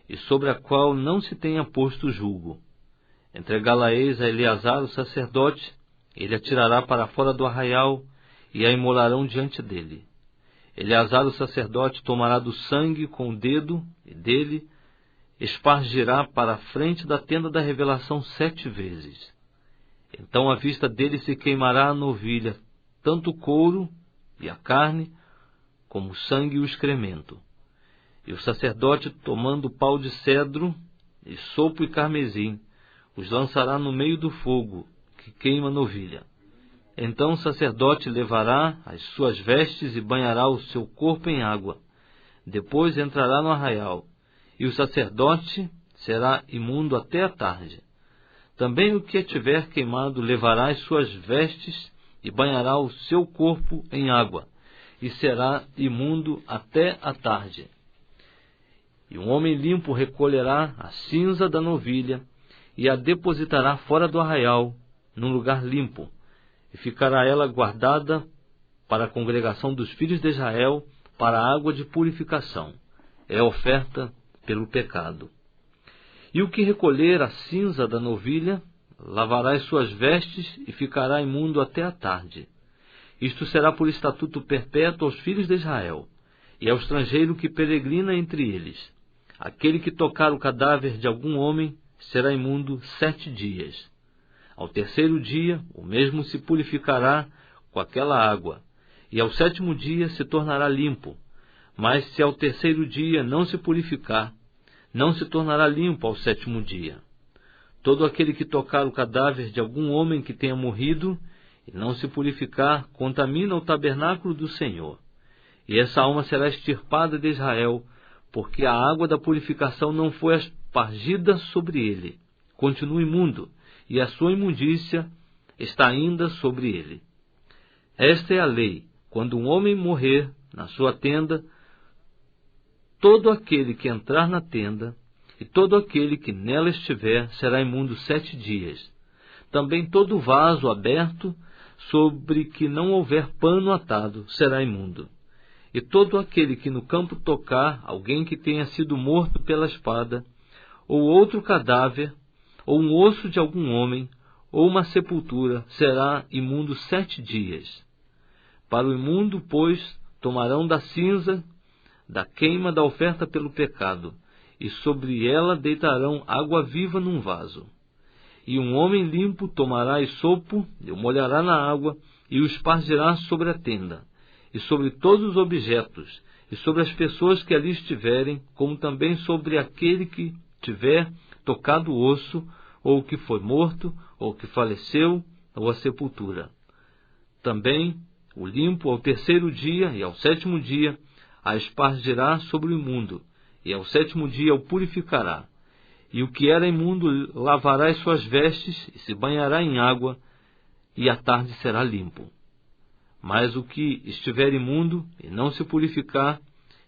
e sobre a qual não se tenha posto julgo. Entregá-la-eis a Eleazar o sacerdote, ele a tirará para fora do arraial, e a imolarão diante dele. Eleazar o sacerdote tomará do sangue com o dedo, e dele espargirá para a frente da tenda da revelação 7 vezes. Então à vista dele se queimará a novilha, tanto o couro e a carne, como o sangue e o excremento. E o sacerdote, tomando o pau de cedro, e sopo e carmesim, os lançará no meio do fogo, que queima a novilha. Então o sacerdote levará as suas vestes e banhará o seu corpo em água. Depois entrará no arraial, e o sacerdote será imundo até a tarde. Também o que tiver queimado levará as suas vestes e banhará o seu corpo em água, e será imundo até a tarde. E um homem limpo recolherá a cinza da novilha e a depositará fora do arraial, num lugar limpo, e ficará ela guardada para a congregação dos filhos de Israel, para a água de purificação. É oferta pelo pecado. E o que recolher a cinza da novilha, lavará as suas vestes e ficará imundo até a tarde. Isto será por estatuto perpétuo aos filhos de Israel, e ao estrangeiro que peregrina entre eles. Aquele que tocar o cadáver de algum homem será imundo 7 dias. Ao terceiro dia, o mesmo se purificará com aquela água, e ao 7º dia se tornará limpo. Mas se ao terceiro dia não se purificar, não se tornará limpo ao 7º dia. Todo aquele que tocar o cadáver de algum homem que tenha morrido, e não se purificar, contamina o tabernáculo do Senhor. E essa alma será extirpada de Israel, porque a água da purificação não foi aspargida sobre ele. Continua imundo, e a sua imundícia está ainda sobre ele. Esta é a lei: quando um homem morrer na sua tenda, todo aquele que entrar na tenda, e todo aquele que nela estiver, será imundo 7 dias. Também todo vaso aberto, sobre que não houver pano atado, será imundo. E todo aquele que no campo tocar alguém que tenha sido morto pela espada, ou outro cadáver, ou um osso de algum homem, ou uma sepultura, será imundo 7 dias. Para o imundo, pois, tomarão da cinza, da queima da oferta pelo pecado, e sobre ela deitarão água viva num vaso. E um homem limpo tomará esopo, e o molhará na água, e o espargirá sobre a tenda, e sobre todos os objetos, e sobre as pessoas que ali estiverem, como também sobre aquele que tiver tocado o osso, ou que foi morto, ou que faleceu, ou a sepultura. Também o limpo ao terceiro dia e ao sétimo dia a espargirá sobre o imundo, e ao sétimo dia o purificará. E o que era imundo lavará as suas vestes, e se banhará em água, e à tarde será limpo. Mas o que estiver imundo e não se purificar,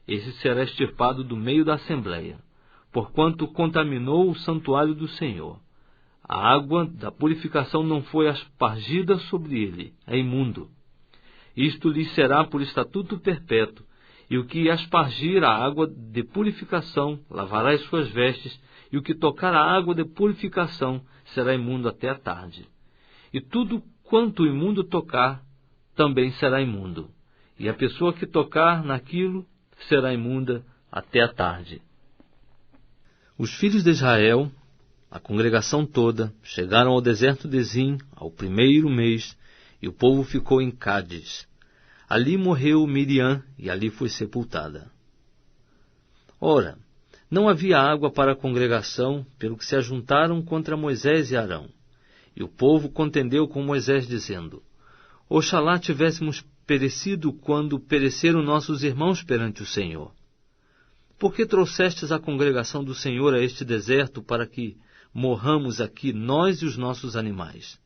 esse será extirpado do meio da assembleia, porquanto contaminou o santuário do Senhor. A água da purificação não foi aspargida sobre ele, é imundo. Isto lhe será por estatuto perpétuo, e o que aspargir a água de purificação lavará as suas vestes, e o que tocar a água de purificação será imundo até a tarde. E tudo quanto o imundo tocar, também será imundo, e a pessoa que tocar naquilo será imunda até a tarde. Os filhos de Israel, a congregação toda, chegaram ao deserto de Zim, ao primeiro mês, e o povo ficou em Cádiz. Ali morreu Miriam, e ali foi sepultada. Ora, não havia água para a congregação, pelo que se ajuntaram contra Moisés e Arão. E o povo contendeu com Moisés, dizendo: Oxalá tivéssemos perecido quando pereceram nossos irmãos perante o Senhor. Por que trouxestes a congregação do Senhor a este deserto para que morramos aqui nós e os nossos animais?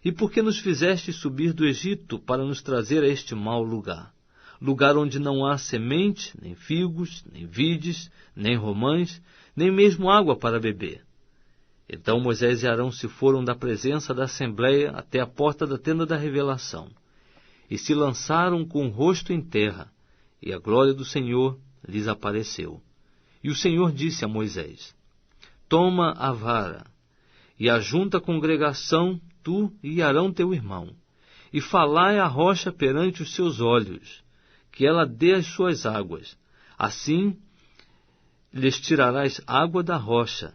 E por que nos fizestes subir do Egito para nos trazer a este mau lugar? Lugar onde não há semente, nem figos, nem vides, nem romães, nem mesmo água para beber. Então Moisés e Arão se foram da presença da assembleia até a porta da tenda da revelação, e se lançaram com o rosto em terra, e a glória do Senhor lhes apareceu. E o Senhor disse a Moisés: Toma a vara, e ajunta a congregação, tu e Arão teu irmão, e falai à rocha perante os seus olhos, que ela dê as suas águas. Assim lhes tirarás água da rocha,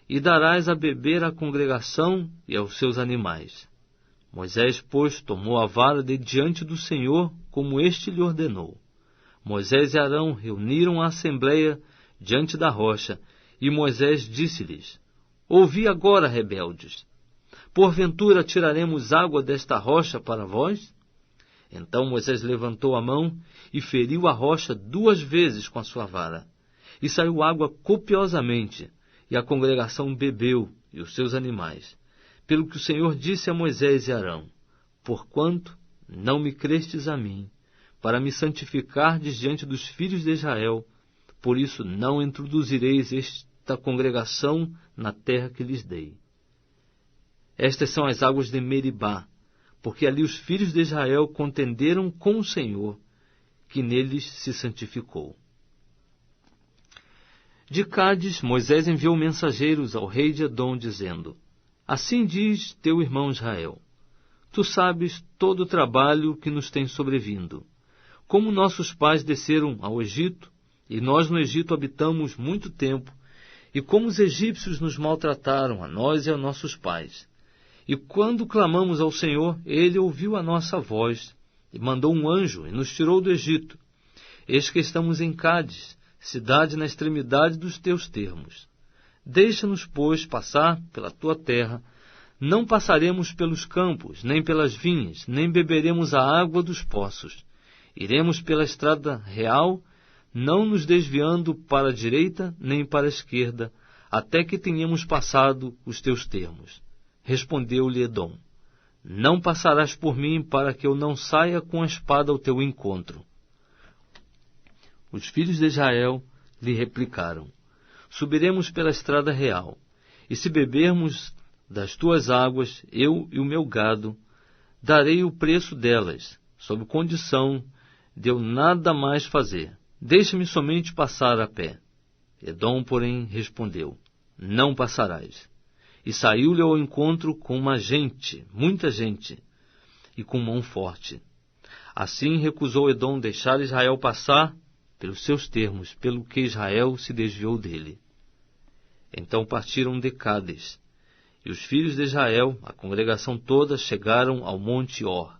e darás a beber à congregação e aos seus animais. Moisés, pois, tomou a vara de diante do Senhor, como este lhe ordenou. Moisés e Arão reuniram a assembleia diante da rocha, e Moisés disse-lhes: Ouvi agora, rebeldes, porventura tiraremos água desta rocha para vós? Então Moisés levantou a mão e feriu a rocha 2 vezes com a sua vara, e saiu água copiosamente, e a congregação bebeu, e os seus animais. Pelo que o Senhor disse a Moisés e Arão: Porquanto não me crestes a mim, para me santificardes diante dos filhos de Israel, por isso não introduzireis esta congregação na terra que lhes dei. Estas são as águas de Meribá, porque ali os filhos de Israel contenderam com o Senhor, que neles se santificou. De Cádiz, Moisés enviou mensageiros ao rei de Edom, dizendo: Assim diz teu irmão Israel: Tu sabes todo o trabalho que nos tem sobrevindo. Como nossos pais desceram ao Egito, e nós no Egito habitamos muito tempo, e como os egípcios nos maltrataram, a nós e a nossos pais. E quando clamamos ao Senhor, ele ouviu a nossa voz, e mandou um anjo, e nos tirou do Egito. Eis que estamos em Cádiz, cidade na extremidade dos teus termos. Deixa-nos, pois, passar pela tua terra. Não passaremos pelos campos, nem pelas vinhas, nem beberemos a água dos poços. Iremos pela estrada real, não nos desviando para a direita nem para a esquerda, até que tenhamos passado os teus termos. Respondeu-lhe Edom: Não passarás por mim, para que eu não saia com a espada ao teu encontro. Os filhos de Israel lhe replicaram: Subiremos pela estrada real, e se bebermos das tuas águas, eu e o meu gado, darei o preço delas, sob condição de eu nada mais fazer. Deixa-me somente passar a pé. Edom, porém, respondeu: Não passarás. E saiu-lhe ao encontro com uma gente, muita gente, e com mão forte. Assim recusou Edom deixar Israel passar pelos seus termos, pelo que Israel se desviou dele. Então partiram de Cádiz, e os filhos de Israel, a congregação toda, chegaram ao monte Or.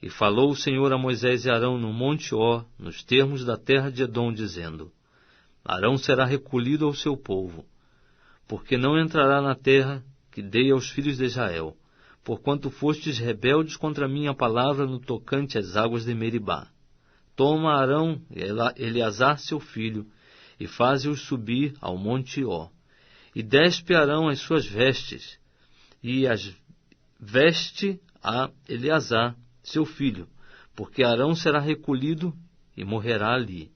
E falou o Senhor a Moisés e Arão no monte Or, nos termos da terra de Edom, dizendo: Arão será recolhido ao seu povo, porque não entrará na terra que dei aos filhos de Israel, porquanto fostes rebeldes contra a minha palavra no tocante às águas de Meribá. Toma Arão e Eleazar seu filho, e faze-os subir ao monte Ó. E despe Arão as suas vestes, e as veste a Eleazar seu filho, porque Arão será recolhido e morrerá ali.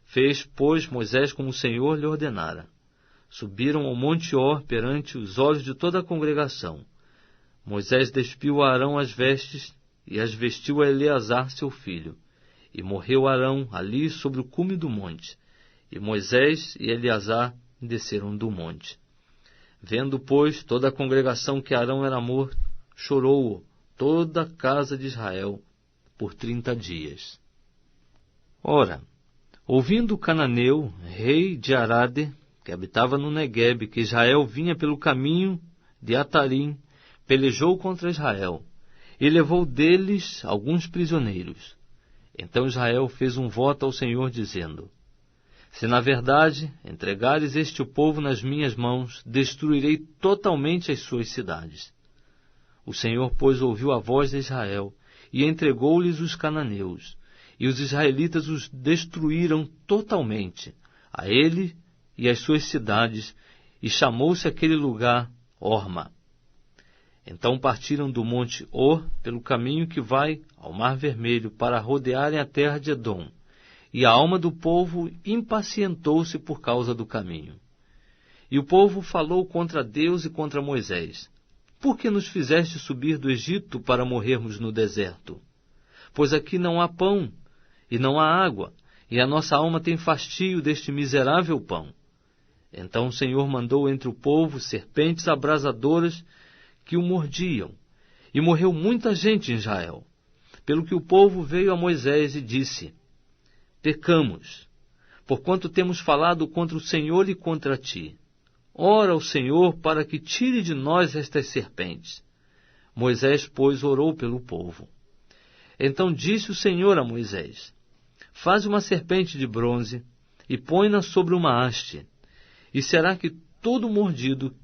Fez, pois, Moisés como o Senhor lhe ordenara. Subiram ao monte Or perante os olhos de toda a congregação. Moisés despiu a Arão as vestes, e as vestiu a Eleazar seu filho. E morreu Arão ali sobre o cume do monte. E Moisés e Eleazar desceram do monte. Vendo, pois, toda a congregação que Arão era morto, chorou toda a casa de Israel por 30 dias. Ora, ouvindo Cananeu, rei de Arade, que habitava no Neguebe, que Israel vinha pelo caminho de Atarim, pelejou contra Israel, e levou deles alguns prisioneiros. Então Israel fez um voto ao Senhor, dizendo: Se na verdade entregares este povo nas minhas mãos, destruirei totalmente as suas cidades. O Senhor, pois, ouviu a voz de Israel, e entregou-lhes os cananeus, e os israelitas os destruíram totalmente, a ele e as suas cidades, e chamou-se aquele lugar Horma. Então partiram do monte Or pelo caminho que vai ao Mar Vermelho, para rodearem a terra de Edom, e a alma do povo impacientou-se por causa do caminho. E o povo falou contra Deus e contra Moisés: Por que nos fizeste subir do Egito para morrermos no deserto? Pois aqui não há pão e não há água, e a nossa alma tem fastio deste miserável pão. Então o Senhor mandou entre o povo serpentes abrasadoras que o mordiam, e morreu muita gente em Israel. Pelo que o povo veio a Moisés e disse: Pecamos, porquanto temos falado contra o Senhor e contra ti. Ora ao Senhor para que tire de nós estas serpentes. Moisés, pois, orou pelo povo. Então disse o Senhor a Moisés: Faze uma serpente de bronze e põe-na sobre uma haste, e será que todo mordido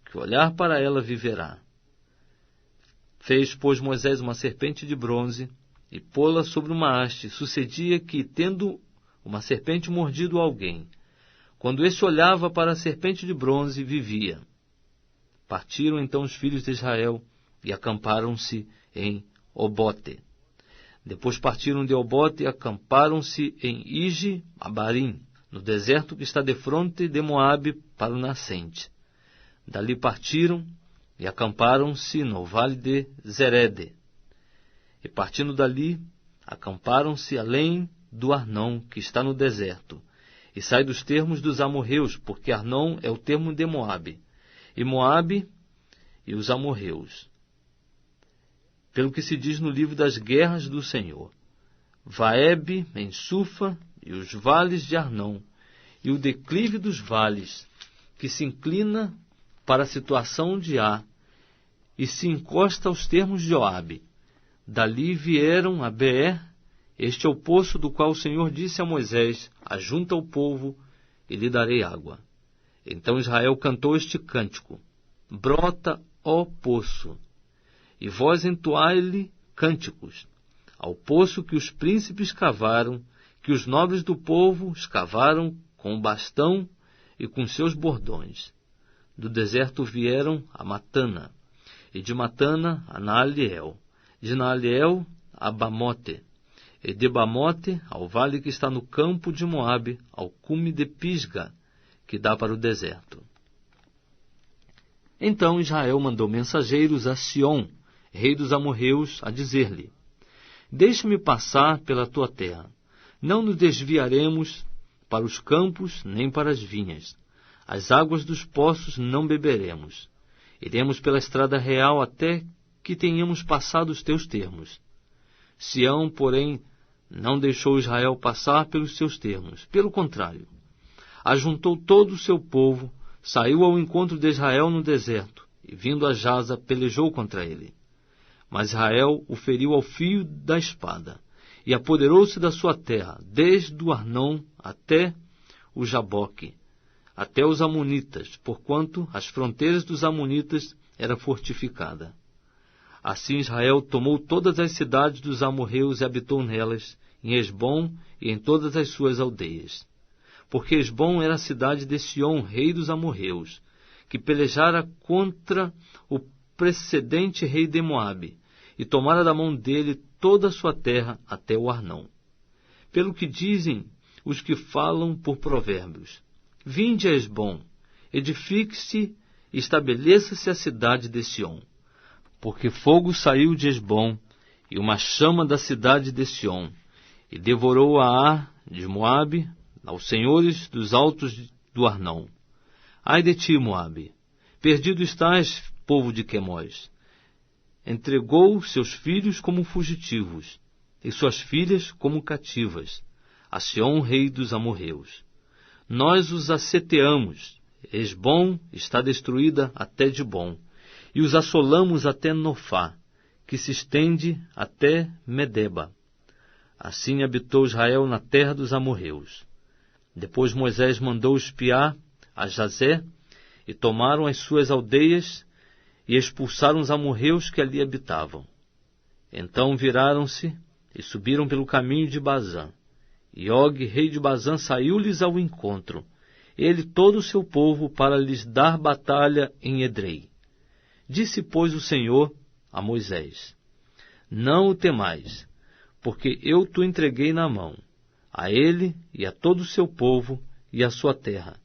que olhar para ela viverá. Fez, pois, Moisés uma serpente de bronze e pô-la sobre uma haste. Sucedia que, tendo uma serpente mordido alguém, quando este olhava para a serpente de bronze, vivia. Partiram então os filhos de Israel e acamparam-se em Obote. Depois partiram de Obote e acamparam-se em Ije-Abarim, no deserto que está defronte de Moabe para o nascente. Dali partiram e acamparam-se no vale de Zerede. E partindo dali, acamparam-se além do Arnão, que está no deserto, e sai dos termos dos amorreus, porque Arnão é o termo de Moabe, e Moabe e os amorreus. Pelo que se diz no livro das guerras do Senhor: Vaebe em Sufa, e os vales de Arnão, e o declive dos vales, que se inclina para a situação de Á, e se encosta aos termos de Joabe. Dali vieram a Beer. Este é o poço do qual o Senhor disse a Moisés: Ajunta o povo e lhe darei água. Então Israel cantou este cântico: Brota, ó poço, e vós entoai-lhe cânticos, ao poço que os príncipes cavaram, que os nobres do povo escavaram com o bastão e com seus bordões. Do deserto vieram a Matana, e de Matana a Naaliel, de Naaliel a Bamote, e de Bamote ao vale que está no campo de Moabe, ao cume de Pisga, que dá para o deserto. Então Israel mandou mensageiros a Sion, rei dos amorreus, a dizer-lhe: Deixa-me passar pela tua terra. Não nos desviaremos para os campos nem para as vinhas. As águas dos poços não beberemos. Iremos pela estrada real até que tenhamos passado os teus termos. Sião, porém, não deixou Israel passar pelos seus termos. Pelo contrário, ajuntou todo o seu povo, saiu ao encontro de Israel no deserto, e vindo a Jaza, pelejou contra ele. Mas Israel o feriu ao fio da espada, e apoderou-se da sua terra, desde o Arnon até o Jaboque, até os Amonitas, porquanto as fronteiras dos Amonitas era fortificada. Assim Israel tomou todas as cidades dos amorreus e habitou nelas, em Hesbom e em todas as suas aldeias. Porque Hesbom era a cidade de Sion, rei dos amorreus, que pelejara contra o precedente rei de Moabe, e tomara da mão dele toda a sua terra até o Arnão. Pelo que dizem os que falam por provérbios: vinde a Hesbom, edifique-se e estabeleça-se a cidade de Sion. Porque fogo saiu de Hesbom, e uma chama da cidade de Sion, e devorou a Ar de Moabe, aos senhores dos altos do Arnão. Ai de ti, Moabe! Perdido estás, povo de Quemós! Entregou seus filhos como fugitivos, e suas filhas como cativas, a Sion, rei dos amorreus. Nós os asseteamos, Hesbom está destruída até Dibom, e os assolamos até Nofá, que se estende até Medeba. Assim habitou Israel na terra dos amorreus. Depois Moisés mandou espiar a Jazé, e tomaram as suas aldeias, e expulsaram os amorreus que ali habitavam. Então viraram-se e subiram pelo caminho de Bazã. E Og, rei de Bazã, saiu-lhes ao encontro, ele e todo o seu povo, para lhes dar batalha em Edrei. Disse, pois, o Senhor a Moisés: não o temais, porque eu te entreguei na mão, a ele e a todo o seu povo e a sua terra,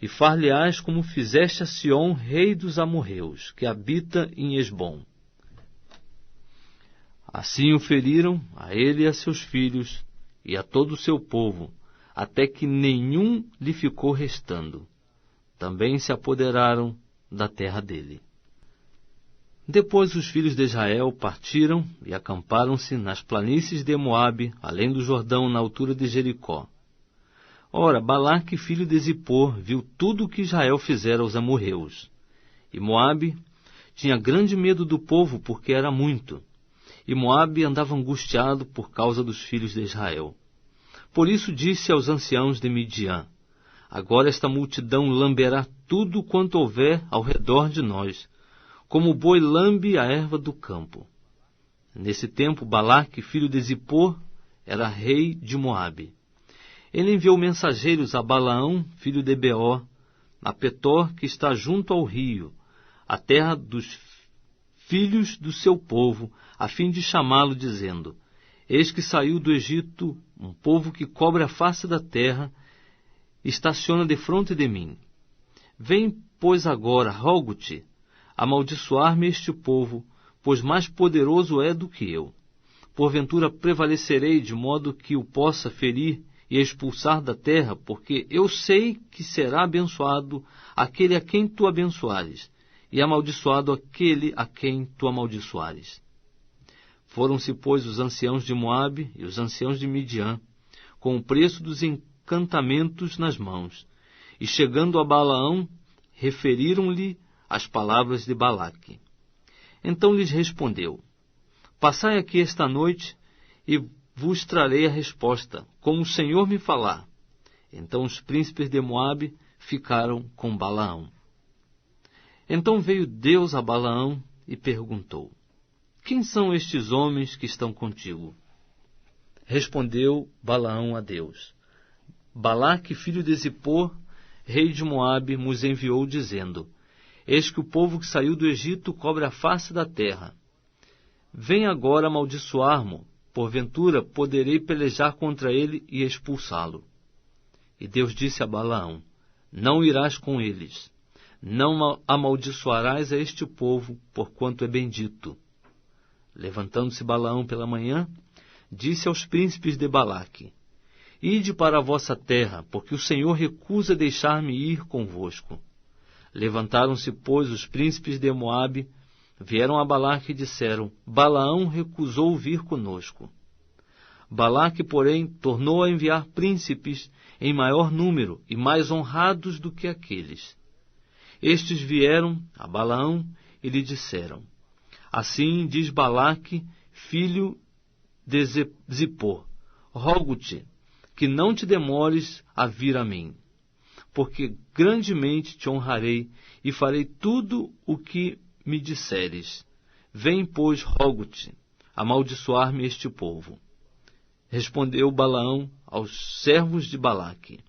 e far-lhe-ás como fizeste a Sion, rei dos amorreus, que habita em Hesbom. Assim o feriram, a ele e a seus filhos, e a todo o seu povo, até que nenhum lhe ficou restando. Também se apoderaram da terra dele. Depois os filhos de Israel partiram e acamparam-se nas planícies de Moabe, além do Jordão, na altura de Jericó. Ora, Balaque, filho de Zippor, viu tudo o que Israel fizera aos amorreus. E Moabe tinha grande medo do povo, porque era muito. E Moabe andava angustiado por causa dos filhos de Israel. Por isso disse aos anciãos de Midian: agora esta multidão lamberá tudo quanto houver ao redor de nós, como o boi lambe a erva do campo. Nesse tempo, Balaque, filho de Zippor, era rei de Moabe. Ele enviou mensageiros a Balaão, filho de Beor, a Petor, que está junto ao rio, a terra dos filhos do seu povo, a fim de chamá-lo, dizendo: eis que saiu do Egito um povo que cobre a face da terra, estaciona defronte de mim. Vem, pois, agora, rogo-te, amaldiçoar-me este povo, pois mais poderoso é do que eu. Porventura prevalecerei de modo que o possa ferir e expulsar da terra, porque eu sei que será abençoado aquele a quem tu abençoares, e amaldiçoado aquele a quem tu amaldiçoares. Foram-se, pois, os anciãos de Moabe e os anciãos de Midian, com o preço dos encantamentos nas mãos, e chegando a Balaão, referiram-lhe as palavras de Balaque. Então lhes respondeu: passai aqui esta noite, e vos trarei a resposta, como o Senhor me falar. Então os príncipes de Moabe ficaram com Balaão. Então veio Deus a Balaão e perguntou: quem são estes homens que estão contigo? Respondeu Balaão a Deus: Balaque, filho de Zippor, rei de Moabe, nos enviou, dizendo: eis que o povo que saiu do Egito cobre a face da terra. Vem agora amaldiçoar-mo, porventura poderei pelejar contra ele e expulsá-lo. E Deus disse a Balaão: não irás com eles, não amaldiçoarás a este povo, porquanto é bendito. Levantando-se Balaão pela manhã, disse aos príncipes de Balaque: ide para a vossa terra, porque o Senhor recusa deixar-me ir convosco. Levantaram-se, pois, os príncipes de Moabe vieram a Balaque e disseram: Balaão recusou vir conosco. Balaque, porém, tornou a enviar príncipes em maior número e mais honrados do que aqueles. Estes vieram a Balaão e lhe disseram: Assim diz Balaque, filho de Zippor, rogo-te que não te demores a vir a mim, porque grandemente te honrarei e farei tudo o que me disseres. Vem, pois, rogo-te, amaldiçoar-me este povo. Respondeu Balaão aos servos de Balaque: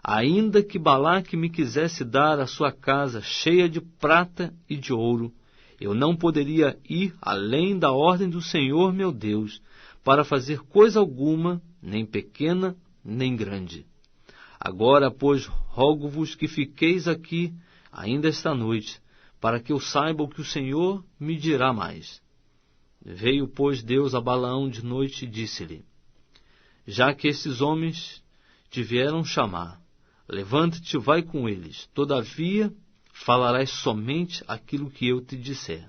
Ainda que Balaque me quisesse dar a sua casa cheia de prata e de ouro, eu não poderia ir além da ordem do Senhor meu Deus, para fazer coisa alguma, nem pequena, nem grande. Agora, pois, rogo-vos que fiqueis aqui ainda esta noite, para que eu saiba o que o Senhor me dirá mais. Veio, pois, Deus a Balaão de noite e disse-lhe: Já que esses homens te vieram chamar, levanta-te e vai com eles. Todavia, falarás somente aquilo que eu te disser.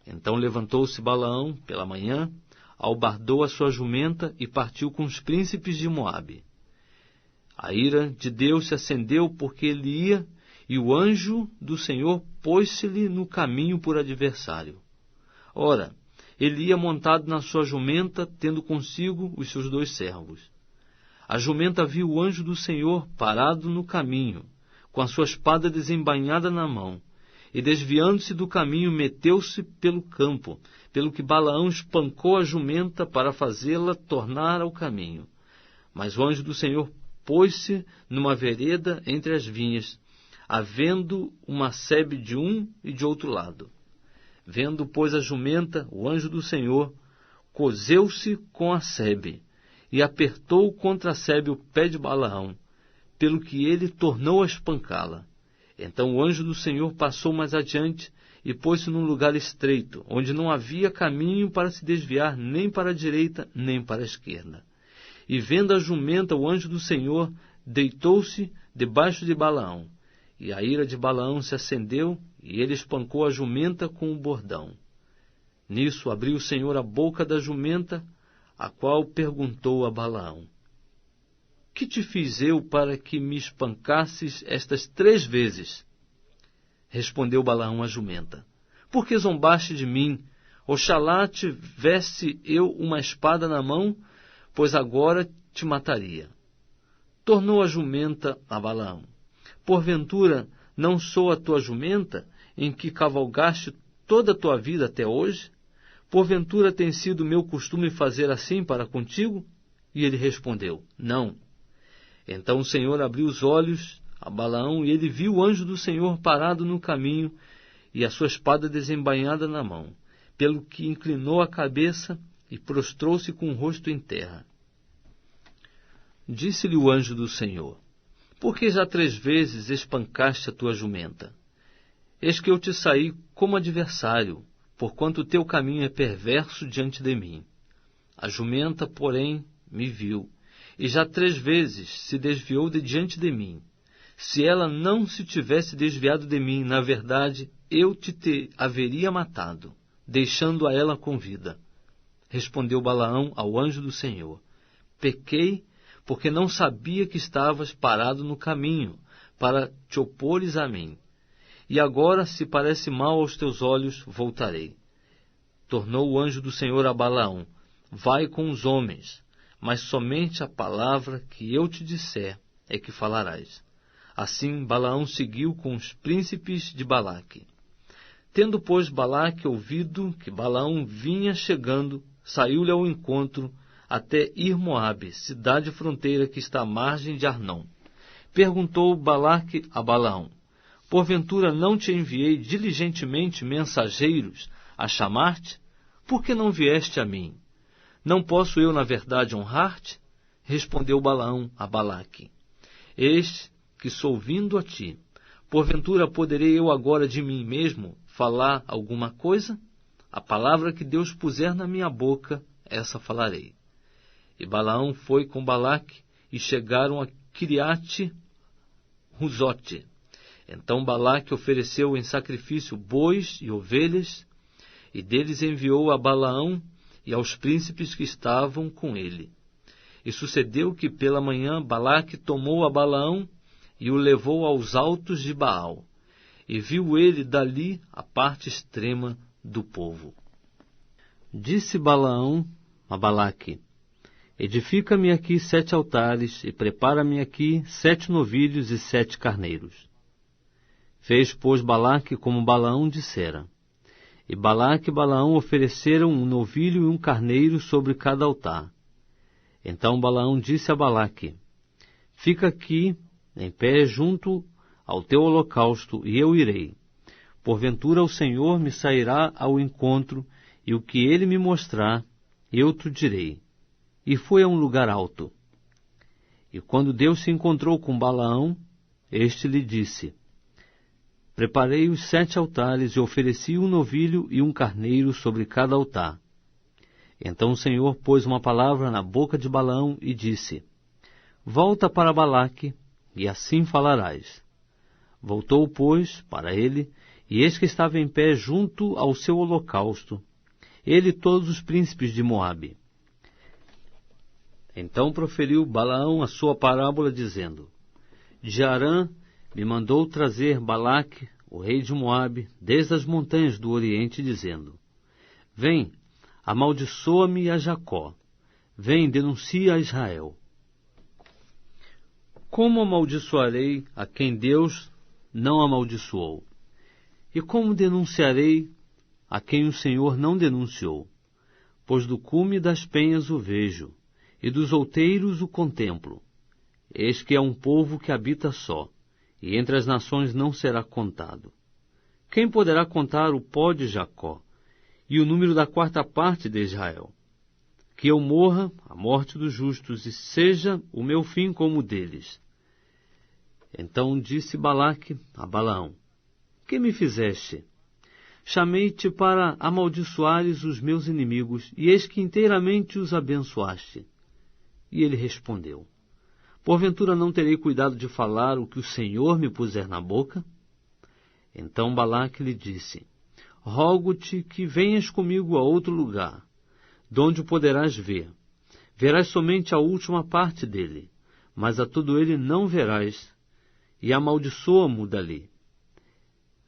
Então levantou-se Balaão pela manhã, albardou a sua jumenta e partiu com os príncipes de Moabe. A ira de Deus se acendeu porque ele ia, e o anjo do Senhor pôs-se-lhe no caminho por adversário. Ora, ele ia montado na sua jumenta, tendo consigo os seus 2 servos. A jumenta viu o anjo do Senhor parado no caminho, com a sua espada desembainhada na mão, e desviando-se do caminho, meteu-se pelo campo, pelo que Balaão espancou a jumenta para fazê-la tornar ao caminho. Mas o anjo do Senhor pôs-se numa vereda entre as vinhas, havendo uma sebe de um e de outro lado. Vendo, pois, a jumenta, o anjo do Senhor coseu-se com a sebe, e apertou contra a sebe o pé de Balaão, pelo que ele tornou a espancá-la. Então o anjo do Senhor passou mais adiante e pôs-se num lugar estreito, onde não havia caminho para se desviar nem para a direita nem para a esquerda. E vendo a jumenta, o anjo do Senhor deitou-se debaixo de Balaão. E a ira de Balaão se acendeu, e ele espancou a jumenta com o bordão. Nisso abriu o Senhor a boca da jumenta, a qual perguntou a Balaão: Que te fiz eu para que me espancasses estas 3 vezes? Respondeu Balaão à jumenta: Por que zombaste de mim? Oxalá tivesse eu uma espada na mão, pois agora te mataria. Tornou a jumenta a Balaão: Porventura não sou a tua jumenta, em que cavalgaste toda a tua vida até hoje? Porventura tem sido meu costume fazer assim para contigo? E ele respondeu: Não. Então o Senhor abriu os olhos a Balaão, e ele viu o anjo do Senhor parado no caminho, e a sua espada desembainhada na mão, pelo que inclinou a cabeça e prostrou-se com o rosto em terra. Disse-lhe o anjo do Senhor: Por que já 3 vezes espancaste a tua jumenta? Eis que eu te saí como adversário, porquanto o teu caminho é perverso diante de mim. A jumenta, porém, me viu, e já 3 vezes se desviou de diante de mim. Se ela não se tivesse desviado de mim, na verdade, eu te haveria matado, deixando-a ela com vida. Respondeu Balaão ao anjo do Senhor: Pequei, porque não sabia que estavas parado no caminho, para te opores a mim. E agora, se parece mal aos teus olhos, voltarei. Tornou o anjo do Senhor a Balaão: Vai com os homens, mas somente a palavra que eu te disser é que falarás. Assim Balaão seguiu com os príncipes de Balaque. Tendo, pois, Balaque ouvido que Balaão vinha chegando, saiu-lhe ao encontro até ir Moabe, cidade fronteira que está à margem de Arnão. Perguntou Balaque a Balaão: Porventura não te enviei diligentemente mensageiros a chamar-te? Por que não vieste a mim? Não posso eu, na verdade, honrar-te? Respondeu Balaão a Balaque: Eis que sou vindo a ti. Porventura poderei eu agora de mim mesmo falar alguma coisa? A palavra que Deus puser na minha boca, essa falarei. E Balaão foi com Balaque, e chegaram a Kiriate Huzote. Então Balaque ofereceu em sacrifício bois e ovelhas, e deles enviou a Balaão e aos príncipes que estavam com ele. E sucedeu que pela manhã Balaque tomou a Balaão e o levou aos altos de Baal, e viu ele dali a parte extrema do povo. Disse Balaão a Balaque: edifica-me aqui 7 altares, e prepara-me aqui 7 novilhos e 7 carneiros. Fez, pois, Balaque como Balaão dissera. E Balaque e Balaão ofereceram um novilho e um carneiro sobre cada altar. Então Balaão disse a Balaque: fica aqui em pé junto ao teu holocausto, e eu irei. Porventura o Senhor me sairá ao encontro, e o que ele me mostrar, eu te direi. E foi a um lugar alto. E quando Deus se encontrou com Balaão, este lhe disse: preparei os 7 altares e ofereci um novilho e um carneiro sobre cada altar. Então o Senhor pôs uma palavra na boca de Balaão e disse: volta para Balaque, e assim falarás. Voltou, pois, para ele, e eis que estava em pé junto ao seu holocausto, ele e todos os príncipes de Moabe. Então proferiu Balaão a sua parábola, dizendo: de Harã me mandou trazer Balaque, o rei de Moabe, desde as montanhas do Oriente, dizendo: vem, amaldiçoa-me a Jacó, vem, denuncia a Israel. Como amaldiçoarei a quem Deus não amaldiçoou? E como denunciarei a quem o Senhor não denunciou? Pois do cume das penhas o vejo, e dos outeiros o contemplo. Eis que é um povo que habita só, e entre as nações não será contado. Quem poderá contar o pó de Jacó, e o número da 4ª parte de Israel? Que eu morra a morte dos justos, e seja o meu fim como o deles. Então disse Balaque a Balaão: que me fizeste? Chamei-te para amaldiçoares os meus inimigos, e eis que inteiramente os abençoaste. E ele respondeu: porventura não terei cuidado de falar o que o Senhor me puser na boca? Então Balaque lhe disse: rogo-te que venhas comigo a outro lugar, donde o poderás ver. Verás somente a última parte dele, mas a todo ele não verás, e amaldiçoa-mo dali.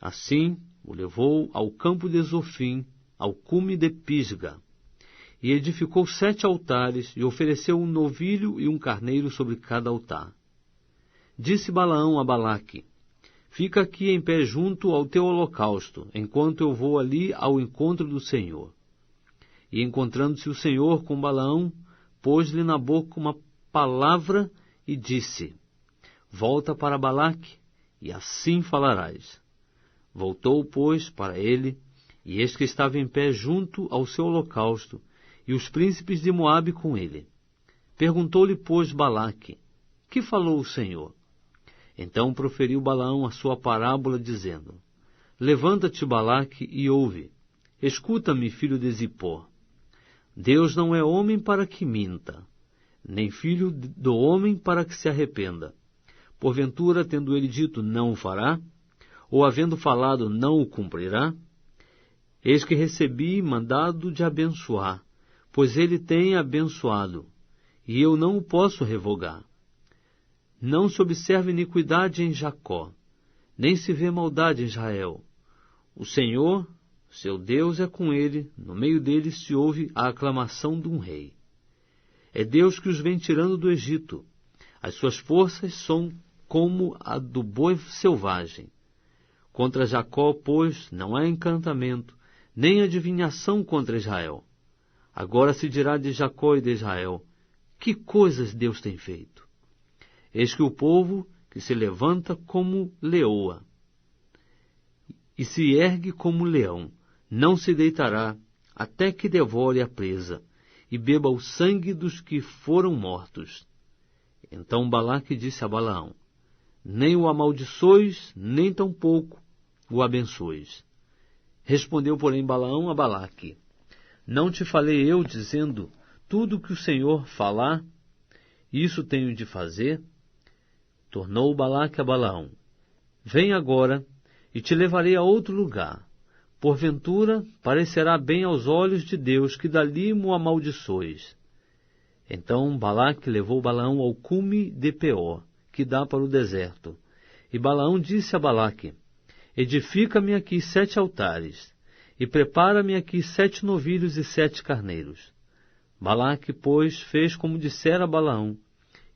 Assim o levou ao campo de Zofim, ao cume de Pisga, e edificou 7 altares, e ofereceu um novilho e um carneiro sobre cada altar. Disse Balaão a Balaque: fica aqui em pé junto ao teu holocausto, enquanto eu vou ali ao encontro do Senhor. E encontrando-se o Senhor com Balaão, pôs-lhe na boca uma palavra e disse: volta para Balaque, e assim falarás. Voltou, pois, para ele, e eis que estava em pé junto ao seu holocausto, e os príncipes de Moabe com ele. Perguntou-lhe, pois, Balaque: que falou o Senhor? Então proferiu Balaão a sua parábola, dizendo: levanta-te, Balaque, e ouve. Escuta-me, filho de Zippor. Deus não é homem para que minta, nem filho do homem para que se arrependa. Porventura, tendo ele dito, não o fará? Ou havendo falado, não o cumprirá? Eis que recebi mandado de abençoar, pois ele tem abençoado, e eu não o posso revogar. Não se observa iniquidade em Jacó, nem se vê maldade em Israel. O Senhor, seu Deus, é com ele, no meio dele se ouve a aclamação de um rei. É Deus que os vem tirando do Egito. As suas forças são como a do boi selvagem. Contra Jacó, pois, não há encantamento, nem adivinhação contra Israel. Agora se dirá de Jacó e de Israel: que coisas Deus tem feito! Eis que o povo que se levanta como leoa, e se ergue como leão, não se deitará, até que devore a presa, e beba o sangue dos que foram mortos. Então Balaque disse a Balaão: nem o amaldiçoes, nem tampouco o abençoes. Respondeu, porém, Balaão a Balaque: não te falei eu, dizendo, tudo que o Senhor falar, isso tenho de fazer? Tornou Balaque a Balaão: Vem agora, e te levarei a outro lugar. Porventura, parecerá bem aos olhos de Deus que dali mo amaldiçoes. Então Balaque levou Balaão ao cume de Peor, que dá para o deserto. E Balaão disse a Balaque: edifica-me aqui 7 altares, e prepara-me aqui 7 novilhos e 7 carneiros. Balaque, pois, fez como dissera Balaão,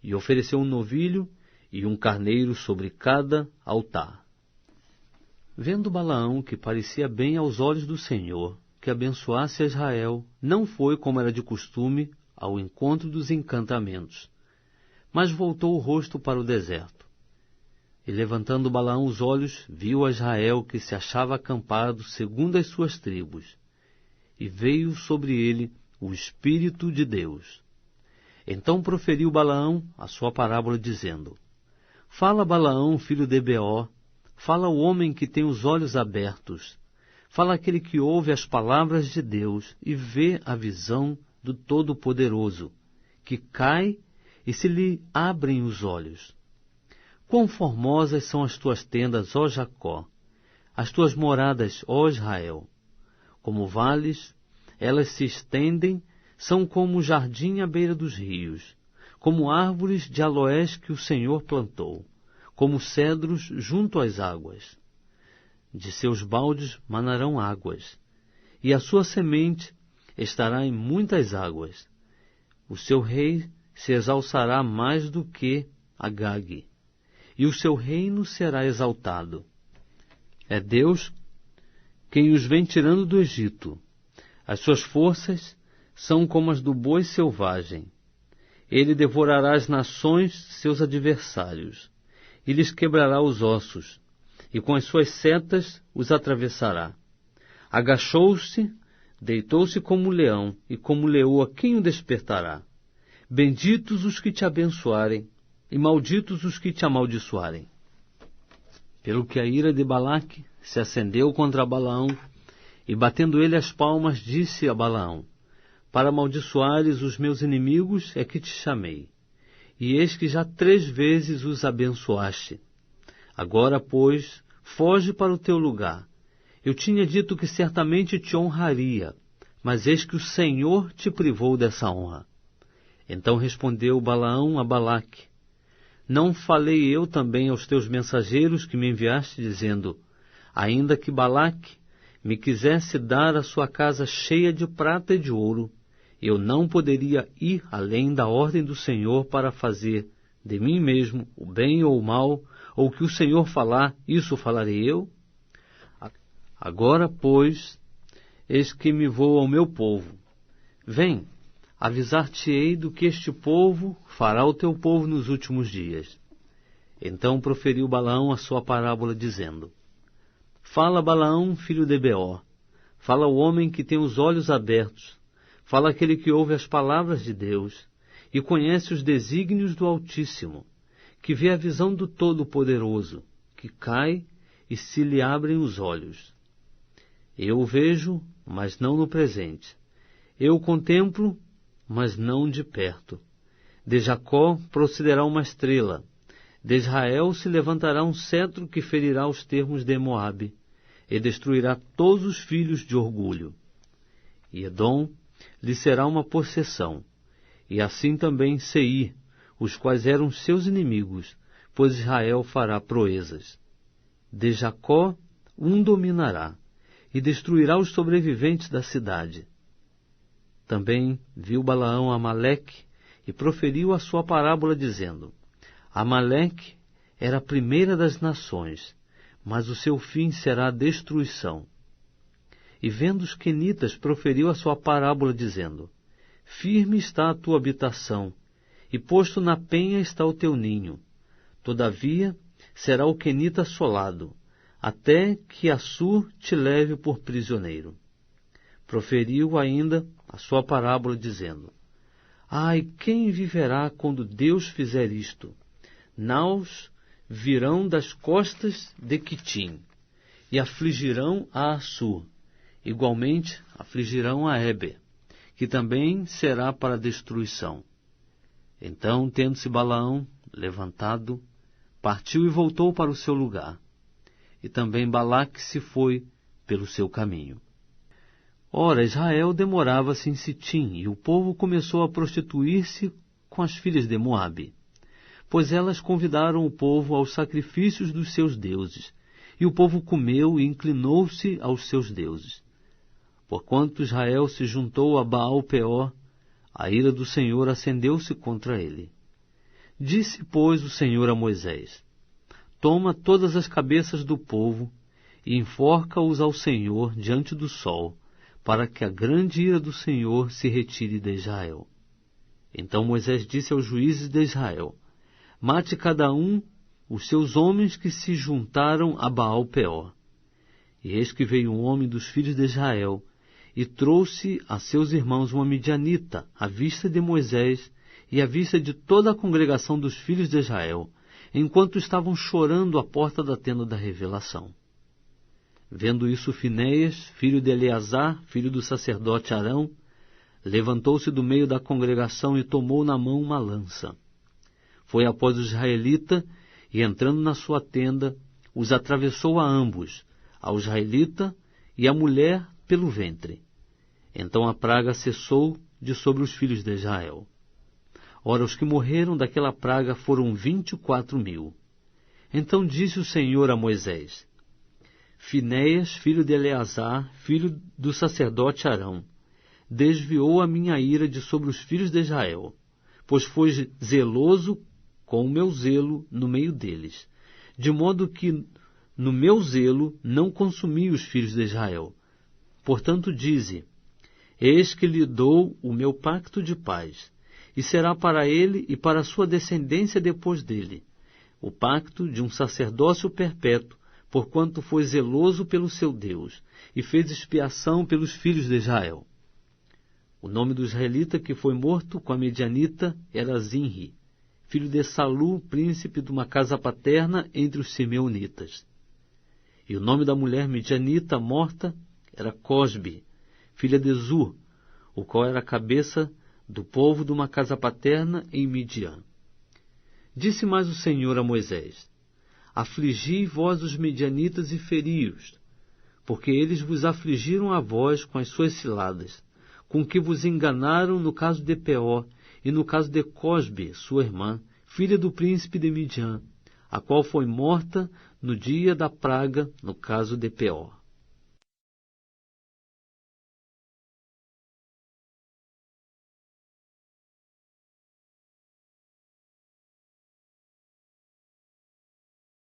e ofereceu um novilho e um carneiro sobre cada altar. Vendo Balaão que parecia bem aos olhos do Senhor que abençoasse a Israel, não foi, como era de costume, ao encontro dos encantamentos, mas voltou o rosto para o deserto. E levantando Balaão os olhos, viu a Israel que se achava acampado segundo as suas tribos, e veio sobre ele o Espírito de Deus. Então proferiu Balaão a sua parábola, dizendo: fala, Balaão, filho de Beor, fala o homem que tem os olhos abertos, fala aquele que ouve as palavras de Deus e vê a visão do Todo-Poderoso, que cai e se lhe abrem os olhos. Quão formosas são as tuas tendas, ó Jacó, as tuas moradas, ó Israel. Como vales, elas se estendem, são como jardim à beira dos rios, como árvores de aloés que o Senhor plantou, como cedros junto às águas. De seus baldes manarão águas, e a sua semente estará em muitas águas. O seu rei se exalçará mais do que Agag, e o seu reino será exaltado. É Deus quem os vem tirando do Egito. As suas forças são como as do boi selvagem. Ele devorará as nações, seus adversários, e lhes quebrará os ossos, e com as suas setas os atravessará. Agachou-se, deitou-se como leão, e como leoa quem o despertará? Benditos os que te abençoarem, e malditos os que te amaldiçoarem. Pelo que a ira de Balaque se acendeu contra Balaão, e batendo ele as palmas, disse a Balaão: para amaldiçoares os meus inimigos é que te chamei, e eis que já 3 vezes os abençoaste. Agora, pois, foge para o teu lugar. Eu tinha dito que certamente te honraria, mas eis que o Senhor te privou dessa honra. Então respondeu Balaão a Balaque: não falei eu também aos teus mensageiros que me enviaste, dizendo: ainda que Balaque me quisesse dar a sua casa cheia de prata e de ouro, eu não poderia ir além da ordem do Senhor para fazer de mim mesmo o bem ou o mal, ou o que o Senhor falar, isso falarei eu? Agora, pois, eis que me vou ao meu povo. Vem, avisar-te-ei do que este povo fará ao teu povo nos últimos dias. Então proferiu Balaão a sua parábola, dizendo: fala, Balaão, filho de Beor, fala o homem que tem os olhos abertos, fala aquele que ouve as palavras de Deus e conhece os desígnios do Altíssimo, que vê a visão do Todo-Poderoso, que cai e se lhe abrem os olhos. Eu o vejo, mas não no presente. Eu o contemplo, mas não de perto. De Jacó procederá uma estrela. De Israel se levantará um cetro que ferirá os termos de Moabe e destruirá todos os filhos de orgulho. E Edom lhe será uma possessão, e assim também Seir, os quais eram seus inimigos, pois Israel fará proezas. De Jacó um dominará, e destruirá os sobreviventes da cidade. Também viu Balaão Amaleque, e proferiu a sua parábola, dizendo: Amaleque era a primeira das nações, mas o seu fim será a destruição. E vendo os quenitas, proferiu a sua parábola, dizendo: Firme está a tua habitação, e posto na penha está o teu ninho. Todavia será o quenita assolado, até que Assur te leve por prisioneiro. Proferiu ainda a sua parábola, dizendo: Ai, quem viverá quando Deus fizer isto? Naus virão das costas de Quitim, e afligirão a Assur. Igualmente afligirão a Eber, que também será para destruição. Então, tendo-se Balaão levantado, partiu e voltou para o seu lugar. e também Balaque se foi pelo seu caminho. Ora, Israel demorava-se em Sitim, e o povo começou a prostituir-se com as filhas de Moabe, pois elas convidaram o povo aos sacrifícios dos seus deuses, e o povo comeu e inclinou-se aos seus deuses. Porquanto Israel se juntou a Baal-Peor, a ira do Senhor acendeu-se contra ele. Disse, pois, o Senhor a Moisés: Toma todas as cabeças do povo e enforca-os ao Senhor diante do sol, para que a grande ira do Senhor se retire de Israel. Então Moisés disse aos juízes de Israel: Mate cada um os seus homens que se juntaram a Baal-Peor. E eis que veio um homem dos filhos de Israel, e trouxe a seus irmãos uma midianita, à vista de Moisés e à vista de toda a congregação dos filhos de Israel, enquanto estavam chorando à porta da tenda da revelação. Vendo isso, Finéias, filho de Eleazar, filho do sacerdote Arão, levantou-se do meio da congregação e tomou na mão uma lança. Foi após o israelita, e entrando na sua tenda, os atravessou a ambos, ao israelita e à mulher pelo ventre. Então a praga cessou de sobre os filhos de Israel. Ora, os que morreram daquela praga foram 24.000. Então disse o Senhor a Moisés: Finéias, filho de Eleazar, filho do sacerdote Arão, desviou a minha ira de sobre os filhos de Israel, pois foi zeloso com o meu zelo no meio deles, de modo que no meu zelo não consumi os filhos de Israel. Portanto dize: Eis que lhe dou o meu pacto de paz, e será para ele e para a sua descendência depois dele, o pacto de um sacerdócio perpétuo, porquanto foi zeloso pelo seu Deus, e fez expiação pelos filhos de Israel. O nome do israelita que foi morto com a medianita era Zinri, filho de Salu, príncipe de uma casa paterna entre os simeonitas. E o nome da mulher medianita morta era Cosbe, filha de Zur, o qual era a cabeça do povo de uma casa paterna em Midian. Disse mais o Senhor a Moisés: Afligi vós os medianitas e feri-os, porque eles vos afligiram a vós com as suas ciladas, com que vos enganaram no caso de Peor e no caso de Cosbe, sua irmã, filha do príncipe de Midian, a qual foi morta no dia da praga no caso de Peor.